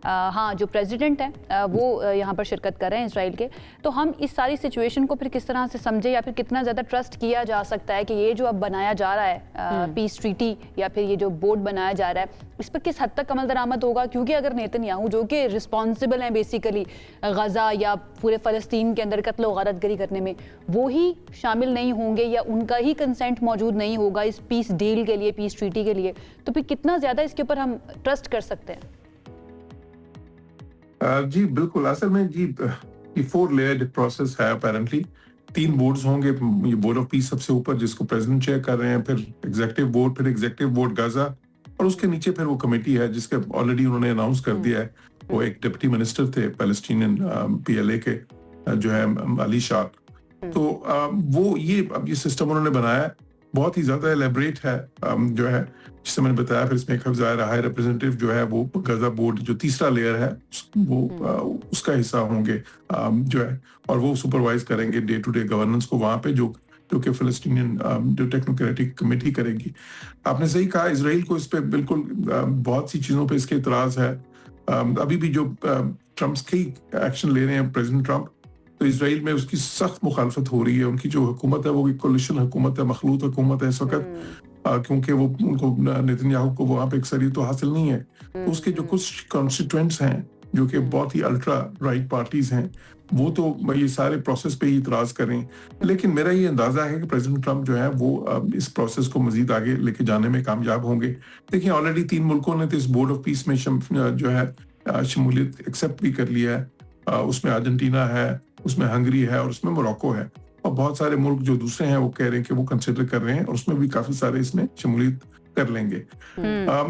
हाँ, जो प्रेसिडेंट हैं वो यहाँ पर शिरकत कर रहे हैं इसराइल के। तो हम इस सारी सिचुएशन को फिर किस तरह से समझे, या फिर कितना ज़्यादा ट्रस्ट किया जा सकता है कि ये जो अब बनाया जा रहा है पीस ट्रीटी, या फिर ये जो बोर्ड बनाया जा रहा है, इस पर किस हद तक अमल दरामद होगा? क्योंकि अगर नेतन्याहू जो कि रिस्पॉन्सिबल हैं बेसिकली गजा या पूरे फ़लस्तीन के अंदर कत्ल व गारतगरी करने में, वो ही शामिल नहीं होंगे या उनका ही कंसेंट मौजूद नहीं होगा इस पीस डील के लिए, पीस ट्रीटी के लिए, तो फिर कितना ज़्यादा इसके ऊपर हम ट्रस्ट कर सकते हैं? जी बिल्कुल, असल में जी ये 4 लेयर्ड प्रोसेस है अपेरेंटली। 3 बोर्ड्स होंगे, ये बोर्ड ऑफ पीस सबसे ऊपर जिसको प्रेसिडेंट चेयर कर रहे हैं, फिर एग्जीक्यूटिव बोर्ड, फिर एग्जीक्यूटिव बोर्ड गाजा, और उसके नीचे फिर वो कमेटी है जिसके ऑलरेडी उन्होंने अनाउंस कर दिया है, वो एक डिप्टी मिनिस्टर थे पैलेस्टीनियन PLA के, जो है अली शाह। तो वो ये सिस्टम उन्होंने बनाया है, बहुत ही ज्यादा एलेबरेट है, जो है जिससे मैंने बताया। फिर इसमें एक हाई रिप्रेजेंटेटिव जो है वो गजा बोर्ड जो तीसरा लेयर है वो उसका हिस्सा होंगे, जो है, और वो सुपरवाइज करेंगे डे टू डे गवर्नेंस को वहां पे, जो कि फिलिस्तीनियन जो टेक्नोक्रेटिक कमेटी करेगी। आपने सही कहा, इजराइल को इस पे बिल्कुल बहुत सी चीजों पे इसके इतराज है। अभी भी जो ट्रम्प की एक्शन ले रहे हैं प्रेसिडेंट ट्रम्प, तो इजराइल में उसकी सख्त मुखालफत हो रही है। उनकी जो हुकूमत है वो एक कोलिशन हुकूमत है, मखलूत हुकूमत है इस वक्त, क्योंकि वो उनको नेतन्याहू को वहां पे अक्सरियत तो हासिल नहीं है। तो उसके जो कुछ कॉन्स्टिट्यूएंट्स हैं जो कि बहुत ही अल्ट्रा राइट पार्टीज हैं, वो तो ये सारे प्रोसेस पे ही इतराज कर रहे हैं। लेकिन मेरा ये अंदाजा है कि प्रेसिडेंट ट्रम्प जो है वो इस प्रोसेस को मजीद आगे लेके जाने में कामयाब होंगे। देखिए, ऑलरेडी 3 मुल्कों ने तो इस बोर्ड ऑफ पीस में जो है शमूलियत एक्सेप्ट भी कर लिया है। उसमें अर्जेंटीना है, उसमें हंगरी है, और उसमें मोरक्को है, और बहुत सारे मुल्क जो दूसरे हैं वो कह रहे हैं कि वो कंसिडर कर रहे हैं, और उसमें भी काफी सारे इसमें शमूलियत कर लेंगे।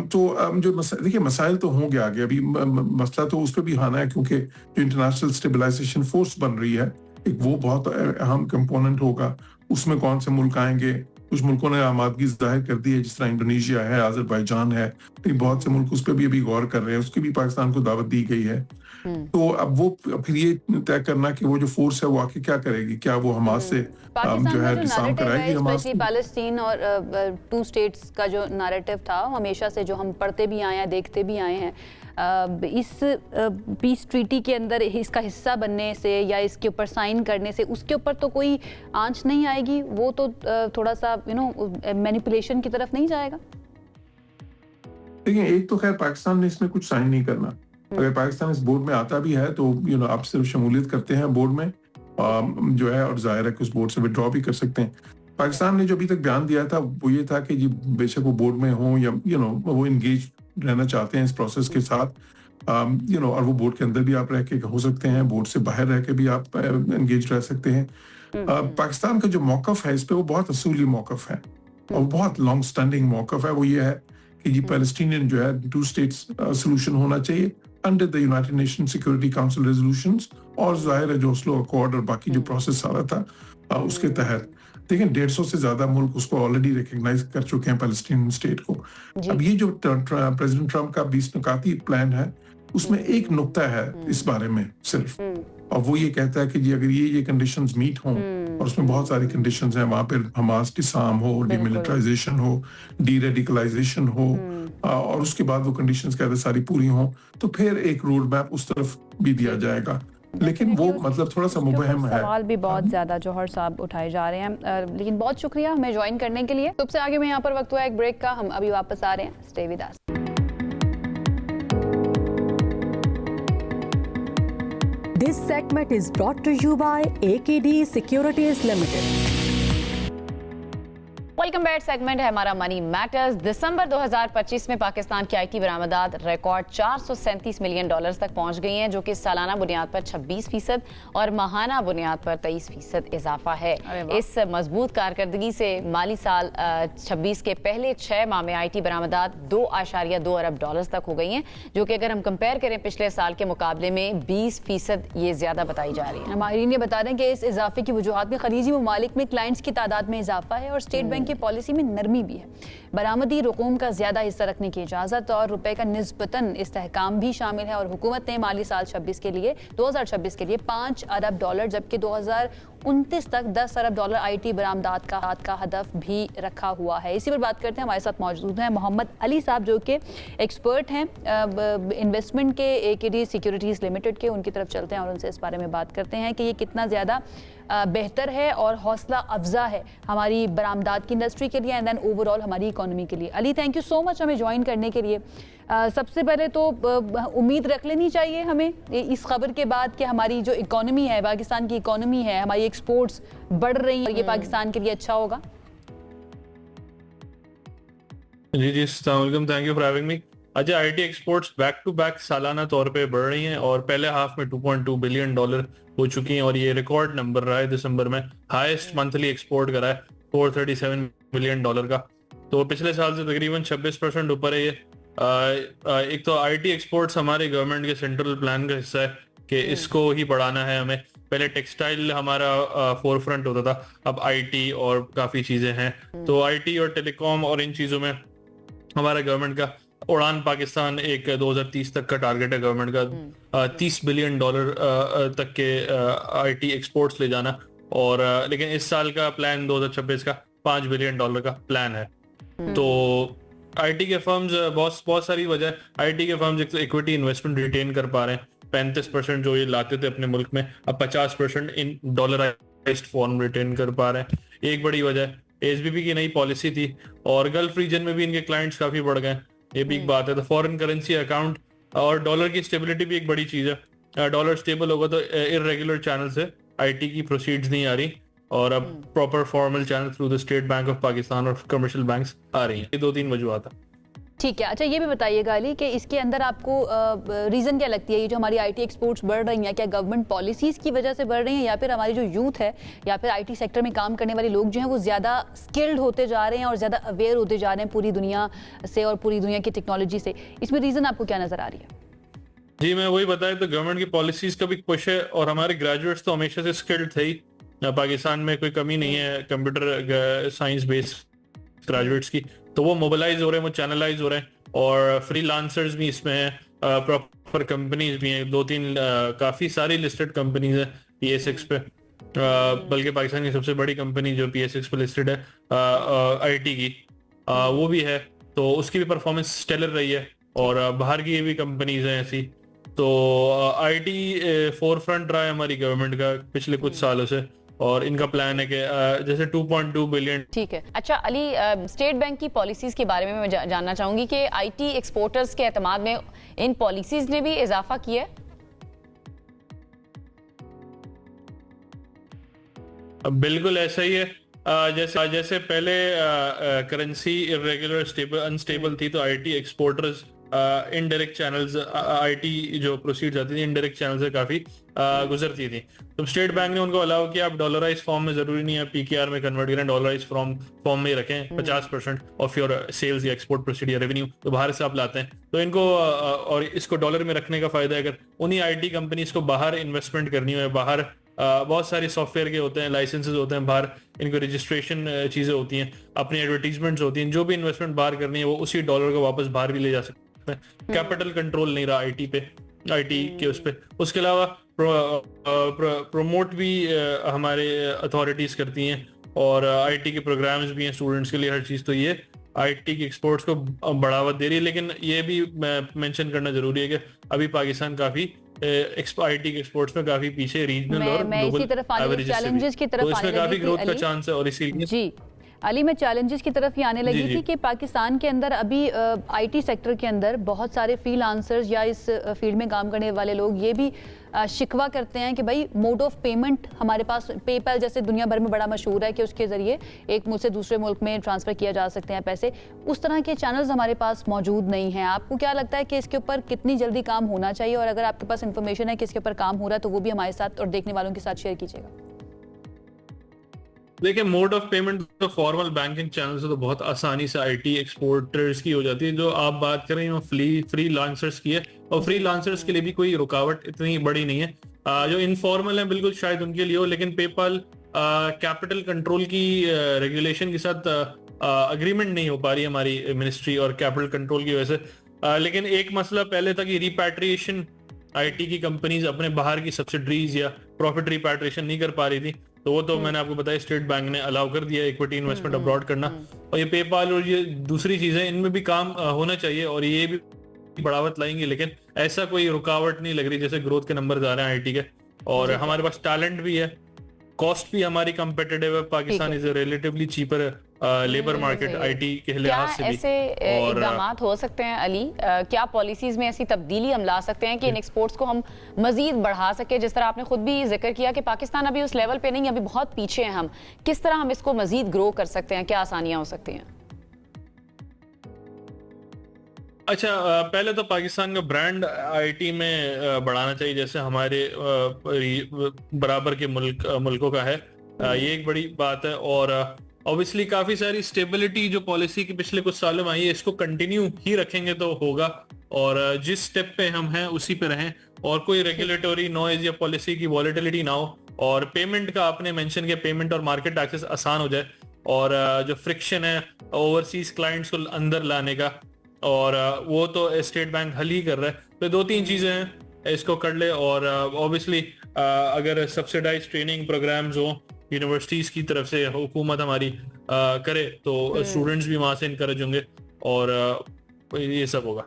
तो जो देखिए मसाइल तो होंगे आगे, अभी मसला तो उस पर भी आना है, क्योंकि जो इंटरनेशनल स्टेबलाइजेशन फोर्स बन रही है एक, वो बहुत अहम कंपोनेंट होगा। उसमें कौन से मुल्क आएंगे? कुछ मुल्कों ने आमादगी जाहिर कर दी है, जिस तरह इंडोनेशिया है, अजरबैजान है, बहुत से मुल्क उस पर भी अभी गौर कर रहे हैं, उसकी भी पाकिस्तान को दावत दी गई है। तो अब वो फिर ये तय करना कि वो जो फोर्स है वो आके क्या करेगी, क्या वो हमास से पाकिस्तान जो का है जो डिसार्म नैरेटिव कराएगी है, हमास स्पेशली को? पैलेस्टीन और टू स्टेट्स का जो नैरेटिव था हमेशा से, जो हम पढ़ते भी आए हैं, देखते भी आए हैं, इस पीस ट्रीटी के अंदर इसका हिस्सा बनने से या इसके ऊपर साइन करने से उसके ऊपर तो कोई आंच नहीं आएगी? वो तो थोड़ा सा मैनिपुलेशन की तरफ नहीं जाएगा? देखिए, एक तो खैर पाकिस्तान ने इसमें कुछ साइन नहीं करना। अगर पाकिस्तान इस बोर्ड में आता भी है तो आप सिर्फ शमूलियत करते हैं बोर्ड में जो है, और जाहिर है कि उस बोर्ड से विड्रॉ भी कर सकते हैं। पाकिस्तान ने जो अभी तक बयान दिया था वो ये था कि जी बेशक वो बोर्ड में हो या वो इंगेज रहना चाहते हैं इस प्रोसेस के साथ, और वो बोर्ड के अंदर भी आप रह के हो सकते हैं, बोर्ड से बाहर रह के भी आप एंगेज रह सकते हैं। पाकिस्तान का जो मौकफ है इस पे वो बहुत असूली मौकफ है और बहुत लॉन्ग स्टैंडिंग मौकफ है। वो ये है कि जी पैलेस्टीनियन जो है टू स्टेट्स सोल्यूशन होना चाहिए under the United nation security council resolutions, और जाहिर है जो ओस्लो अकॉर्ड और बाकी जो प्रोसेस आ रहा था उसके तहत। देखिए 150 से ज्यादा मुल्क उसको ऑलरेडी रिकग्नाइज कर चुके हैं पैलेस्टीनियन स्टेट को। अब ये जो प्रेसिडेंट ट्रम्प का 20 नुकाती प्लान है उसमें एक नुक्ता है इस बारे में सिर्फ, और वो ये कहता है कि जी अगर ये कंडीशंस मीट हों, और उसमें बहुत सारी कंडीशंस हैं, वहां पर हमास डिसार्म हो, डिमिलिटराइजेशन हो, डीरेडिकलाइजेशन हो, और उसके बाद वो कंडीशंस कहते सारी पूरी हों, तो फिर एक रोड मैप उस तरफ भी दिया जाएगा। लेकिन वो मतलब थोड़ा सा मुबहम है। सवाल भी बहुत ज्यादा जौहर साहब उठाए जा रहे हैं, लेकिन बहुत शुक्रिया हमें ज्वाइन करने के लिए। सबसे आगे में यहाँ पर वक्त हुआ एक ब्रेक का, हम अभी वापस आ रहे हैं। Stay with us. This segment is brought to you by AKD Securities Limited. Welcome back. Segment है हमारा मनी मैटर्स। दिसंबर 2025 में पाकिस्तान की आईटी बरामदात रिकॉर्ड $437 मिलियन तक पहुंच गई हैं, जो कि सालाना बुनियाद पर 26% और माहाना बुनियाद पर 23% इजाफा है। इस मजबूत कारकर्दगी से माली साल 26 के पहले 6 माह में आईटी बरामदात $2.2 अरब तक हो गई हैं, जो कि अगर हम कंपेयर करें पिछले साल के मुकाबले में 20% ये ज्यादा बताई जा रही है। माहिरीन ये बता रहे हैं कि इस इजाफे की वजूहात में खलीजी ममालिक में क्लाइंट्स की तादाद में इजाफा है और स्टेट बैंक की पॉलिसी में नरमी भी है। बरामदी रकूम का ज्यादा हिस्सा रखने की इजाजत और रुपए का निस्बतन इस्तेहकाम भी शामिल है, और हुकूमत ने माली साल 2026 के लिए $5 अरब, जबकि 2029 तक $10 अरब आईटी बरामदात का हदफ भी रखा हुआ है। इसी पर बात करते हैं। हमारे साथ मौजूद हैं मोहम्मद अली साहब, जो कि एक्सपर्ट हैं इन्वेस्टमेंट के, AKD सिक्योरिटीज़ लिमिटेड के। उनकी तरफ चलते हैं और उनसे इस बारे में बात करते हैं कि ये कितना ज़्यादा बेहतर है और हौसला अफजा है हमारी बरामदात की इंडस्ट्री के लिए एंड देन ओवरऑल हमारी इकोनॉमी के लिए। Ali, thank you so much हमें ज्वाइन करने के लिए। सबसे पहले तो उम्मीद रख लेनी चाहिए हमें इस खबर के बाद कि हमारी जो इकोनॉमी है, पाकिस्तान की इकोनॉमी है, हमारी एक्सपोर्ट्स बढ़ रही हैं, ये पाकिस्तान के लिए अच्छा होगा। जी अस्सलाम वालेकुम, thank you for having me. अच्छा, IT exports back to back सालाना तौर पे बढ़ रही हैं और पहले हाफ में $2.2 बिलियन हो चुकी हैं, और ये रिकॉर्ड नंबर रहा है दिसंबर में। हाईएस्ट मंथली एक्सपोर्ट करा है $437 मिलियन का, तो पिछले साल से तकरीबन 26% ऊपर है ये। एक तो आईटी एक्सपोर्ट्स हमारे गवर्नमेंट के सेंट्रल प्लान का हिस्सा है कि इसको ही बढ़ाना है हमें। पहले टेक्सटाइल हमारा फोर फ्रंट होता था, अब आईटी और काफ़ी चीज़ें हैं, तो आईटी और टेलीकॉम और इन चीज़ों में हमारा गवर्नमेंट का उड़ान पाकिस्तान एक 2030 तक का टारगेट है गवर्नमेंट का, $30 बिलियन तक के आईटी एक्सपोर्ट्स ले जाना। और लेकिन इस साल का प्लान 2026 का $5 बिलियन का प्लान है। तो आईटी के फर्म्स बहुत सारी वजह, आईटी के फर्म्स एक तो इक्विटी इन्वेस्टमेंट रिटेन कर पा रहे हैं, 35% जो ये लाते थे अपने मुल्क में, अब 50% इन डॉलराइज्ड फॉर्म रिटेन कर पा रहे हैं। एक बड़ी वजह एसबीपी की नई पॉलिसी थी, और गल्फ रीजन में भी इनके क्लाइंट्स काफी बढ़ गए, ये भी एक बात है। तो फॉरेन करेंसी अकाउंट और डॉलर की स्टेबिलिटी भी एक बड़ी चीज है। डॉलर स्टेबल होगा तो इररेगुलर चैनल से आईटी की प्रोसीड्स नहीं आ रही, और अब proper formal channel through the state bank of Pakistan और कमर्शियल बैंक्स आ रही हैं। ये 2-3 वजूहत है। ठीक है। अच्छा, ये भी बताइएगा अली कि इसके अंदर आपको रीज़न क्या लगती है, ये जो हमारी आईटी एक्सपोर्ट्स बढ़ रही हैं, क्या गवर्नमेंट पॉलिसीज़ की वजह से बढ़ रही हैं, या फिर हमारी जो यूथ है या फिर आईटी सेक्टर में काम करने वाले लोग जो हैं वो ज़्यादा स्किल्ड होते जा रहे हैं और ज़्यादा अवेयर होते जा रहे हैं पूरी दुनिया से और पूरी दुनिया की टेक्नोलॉजी से? इसमें रीज़न आपको क्या नज़र आ रही है? जी, मैं वही बताया, तो गवर्नमेंट की पॉलिसीज का भी पुश है, और हमारे ग्रेजुएट्स तो हमेशा से स्किल्ड थे ही। पाकिस्तान में कोई कमी नहीं है कंप्यूटर साइंस बेस्ड ग्रेजुएट्स की, तो वो मोबिलाइज हो रहे हैं, वो चैनलाइज हो रहे हैं, और फ्रीलांसर्स भी इसमें हैं, पर कंपनीज भी हैं, 2-3 काफ़ी सारी लिस्टेड कंपनीज हैं PSX पे। बल्कि पाकिस्तान की सबसे बड़ी कंपनी जो PSX पे लिस्टेड है IT की, वो भी है, तो उसकी भी परफॉर्मेंस स्टेलर रही है। और बाहर की ये भी कंपनीज हैं ऐसी। तो IT फोर फ्रंट रहा है हमारी गवर्नमेंट का पिछले कुछ सालों से, और इनका प्लान है कि जैसे 2.2 बिलियन। ठीक है। अच्छा अली, स्टेट बैंक की पॉलिसीज के बारे में मैं जानना चाहूंगी कि IT एक्सपोर्टर्स के एतमाद में इन पॉलिसीज ने भी इजाफा किया है? बिल्कुल ऐसा ही है। जैसे पहले करेंसी इरेगुलर स्टेबल अनस्टेबल थी, तो IT exporters indirect channels, IT जो प्रोसीड जाती थी इनडायरेक्ट चैनल से काफी गुजरती थी। तो स्टेट बैंक ने उनको अलाउ किया, आप डॉलराइज फॉर्म में जरूरी नहीं है PKR में कन्वर्ट करें, डॉलराइज फॉर्म में ही रखें। 50% ऑफ योर सेल्स या एक्सपोर्ट प्रोसीड या रेवेन्यू तो बाहर से आप लाते हैं, तो इनको और इसको डॉलर में रखने का फायदा है। अगर उन्हीं IT कंपनीज को बाहर इन्वेस्टमेंट करनी हो, बाहर बहुत सारे सॉफ्टवेयर के होते हैं, लाइसेंसेस होते हैं बाहर, इनको रजिस्ट्रेशन चीज़ें होती हैं, अपनी एडवर्टीजमेंट्स होती हैं, जो भी इन्वेस्टमेंट बाहर करनी है वो उसी डॉलर को वापस बाहर भी ले जा सकते हैं। कैपिटल कंट्रोल नहीं रहा IT पे, IT के उस पे। उसके अलावा प्रमोट भी हमारे अथॉरिटीज़ करती हैं, और IT के प्रोग्राम्स भी हैं स्टूडेंट्स के लिए, हर चीज़। तो ये IT के एक्सपोर्ट्स को बढ़ावा दे रही है। लेकिन ये भी मेंशन करना जरूरी है कि अभी पाकिस्तान काफ़ी IT के एक्सपोर्ट्स में काफी पीछे रीजनल और ग्लोबल एवरेजेस से भी। तो इसमें काफी ग्रोथ का चांस है, और इसीलिए जी अली, मैं चैलेंजेस की तरफ ही आने लगी थी कि पाकिस्तान के अंदर अभी IT सेक्टर के अंदर बहुत सारे फ्रीलांसर्स या इस फील्ड में काम करने वाले लोग ये भी शिकवा करते हैं कि भाई मोड ऑफ पेमेंट हमारे पास पेपैल जैसे दुनिया भर में बड़ा मशहूर है कि उसके ज़रिए एक मुल्क से दूसरे मुल्क में ट्रांसफ़र किया जा सकते हैं पैसे, उस तरह के चैनल्स हमारे पास मौजूद नहीं हैं। आपको क्या लगता है कि इसके ऊपर कितनी जल्दी काम होना चाहिए, और अगर आपके पास इन्फॉर्मेशन है कि इसके ऊपर काम हो रहा है तो वो भी हमारे साथ और देखने वालों के साथ शेयर कीजिएगा। देखिए, मोड ऑफ पेमेंट तो फॉर्मल बैंकिंग चैनल से तो बहुत आसानी से IT एक्सपोर्टर्स की हो जाती है। जो आप बात कर रहे हैं वो फ्रीलांसर्स की है, और फ्रीलांसर्स के लिए भी कोई रुकावट इतनी बड़ी नहीं है। जो इनफॉर्मल है बिल्कुल शायद उनके लिए हो, लेकिन पेपाल कैपिटल कंट्रोल की रेगुलेशन के साथ अग्रीमेंट नहीं हो पा रही हमारी मिनिस्ट्री और कैपिटल कंट्रोल की वजह से। लेकिन एक मसला पहले था कि रिपैट्रिएशन, IT की कंपनीज अपने बाहर की सब्सिडरीज या प्रॉफिट रिपैट्रिएशन नहीं कर पा रही थी, तो वो तो मैंने आपको बताया स्टेट बैंक ने अलाउ कर दिया इक्विटी इन्वेस्टमेंट अब्रॉड करना। और ये पेपाल और ये दूसरी चीजें, इनमें भी काम होना चाहिए और ये भी बढ़ावत लाएंगे। लेकिन ऐसा कोई रुकावट नहीं लग रही, जैसे ग्रोथ के नंबर आ रहे हैं IT के, और हमारे पास टैलेंट भी है, कॉस्ट भी हमारी कंपेटिटिव है। Pakistan is relatively cheaper labour market IT के लिहाज से भी। ऐसे इक़दामात हो सकते हैं अली, क्या पॉलिसीज में ऐसी तब्दीली हम ला सकते हैं कि इन एक्सपोर्ट्स को हम मजीद बढ़ा सके? जिस तरह आपने खुद भी जिक्र किया कि पाकिस्तान अभी उस लेवल पे नहीं, अभी बहुत पीछे हैं हम, किस तरह हम इसको मजीद ग्रो कर सकते हैं? क्या आसानियां हो सकती हैं? अच्छा, पहले तो पाकिस्तान का ब्रांड IT में बढ़ाना चाहिए, जैसे हमारे बराबर के मुल्कों का है। ये एक बड़ी बात है। और ऑब्वियसली काफी सारी स्टेबिलिटी जो पॉलिसी की पिछले कुछ सालों में आई है, इसको कंटिन्यू ही रखेंगे तो होगा। और जिस स्टेप पे हम हैं उसी पे रहें, और कोई रेगुलेटरी नॉइज या पॉलिसी की वॉलेटिलिटी ना हो। और पेमेंट का आपने मेंशन किया, पेमेंट और मार्केट एक्सेस आसान हो जाए, और जो फ्रिक्शन है ओवरसीज क्लाइंट्स को अंदर लाने का, और वो तो स्टेट बैंक हल ही कर रहा है। तो 2-3 चीजें हैं, इसको कर ले। और ऑब्वियसली अगर सब्सिडाइज ट्रेनिंग प्रोग्राम्स हो यूनिवर्सिटीज की तरफ से, हुकूमत हमारी करे, तो स्टूडेंट्स भी वहां से इनकरेज होंगे, और ये सब होगा।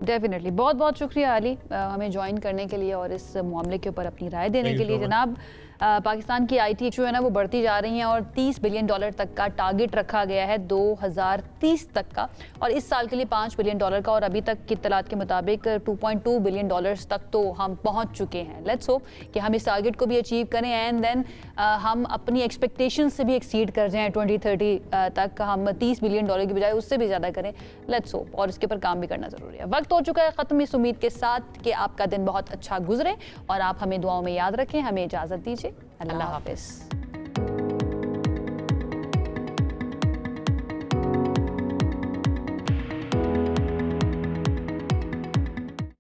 डेफिनेटली। बहुत बहुत शुक्रिया अली हमें ज्वाइन करने के लिए और इस मामले के ऊपर अपनी राय देने के लिए। जनाब, पाकिस्तान की IT जो है ना वो बढ़ती जा रही हैं, और $30 बिलियन तक का टारगेट रखा गया है 2030 तक का, और इस साल के लिए $5 बिलियन का, और अभी तक की इत्तलात के मुताबिक $2.2 बिलियन तक तो हम पहुंच चुके हैं। लेट्स होप कि हम इस टारगेट को भी अचीव करें, एंड देन हम अपनी एक्सपेक्टेशन से भी एक्सीड कर जाएं। 2030 तक हम $30 बिलियन की बजाय उससे भी ज़्यादा करें। लेट्स होप, और इसके ऊपर काम भी करना ज़रूरी है। वक्त हो चुका है ख़त्म, इस उम्मीद के साथ कि आपका दिन बहुत अच्छा गुजरे, और आप हमें दुआओं में याद रखें। हमें इजाज़त दीजिए। अल्लाह हाफ़िज़।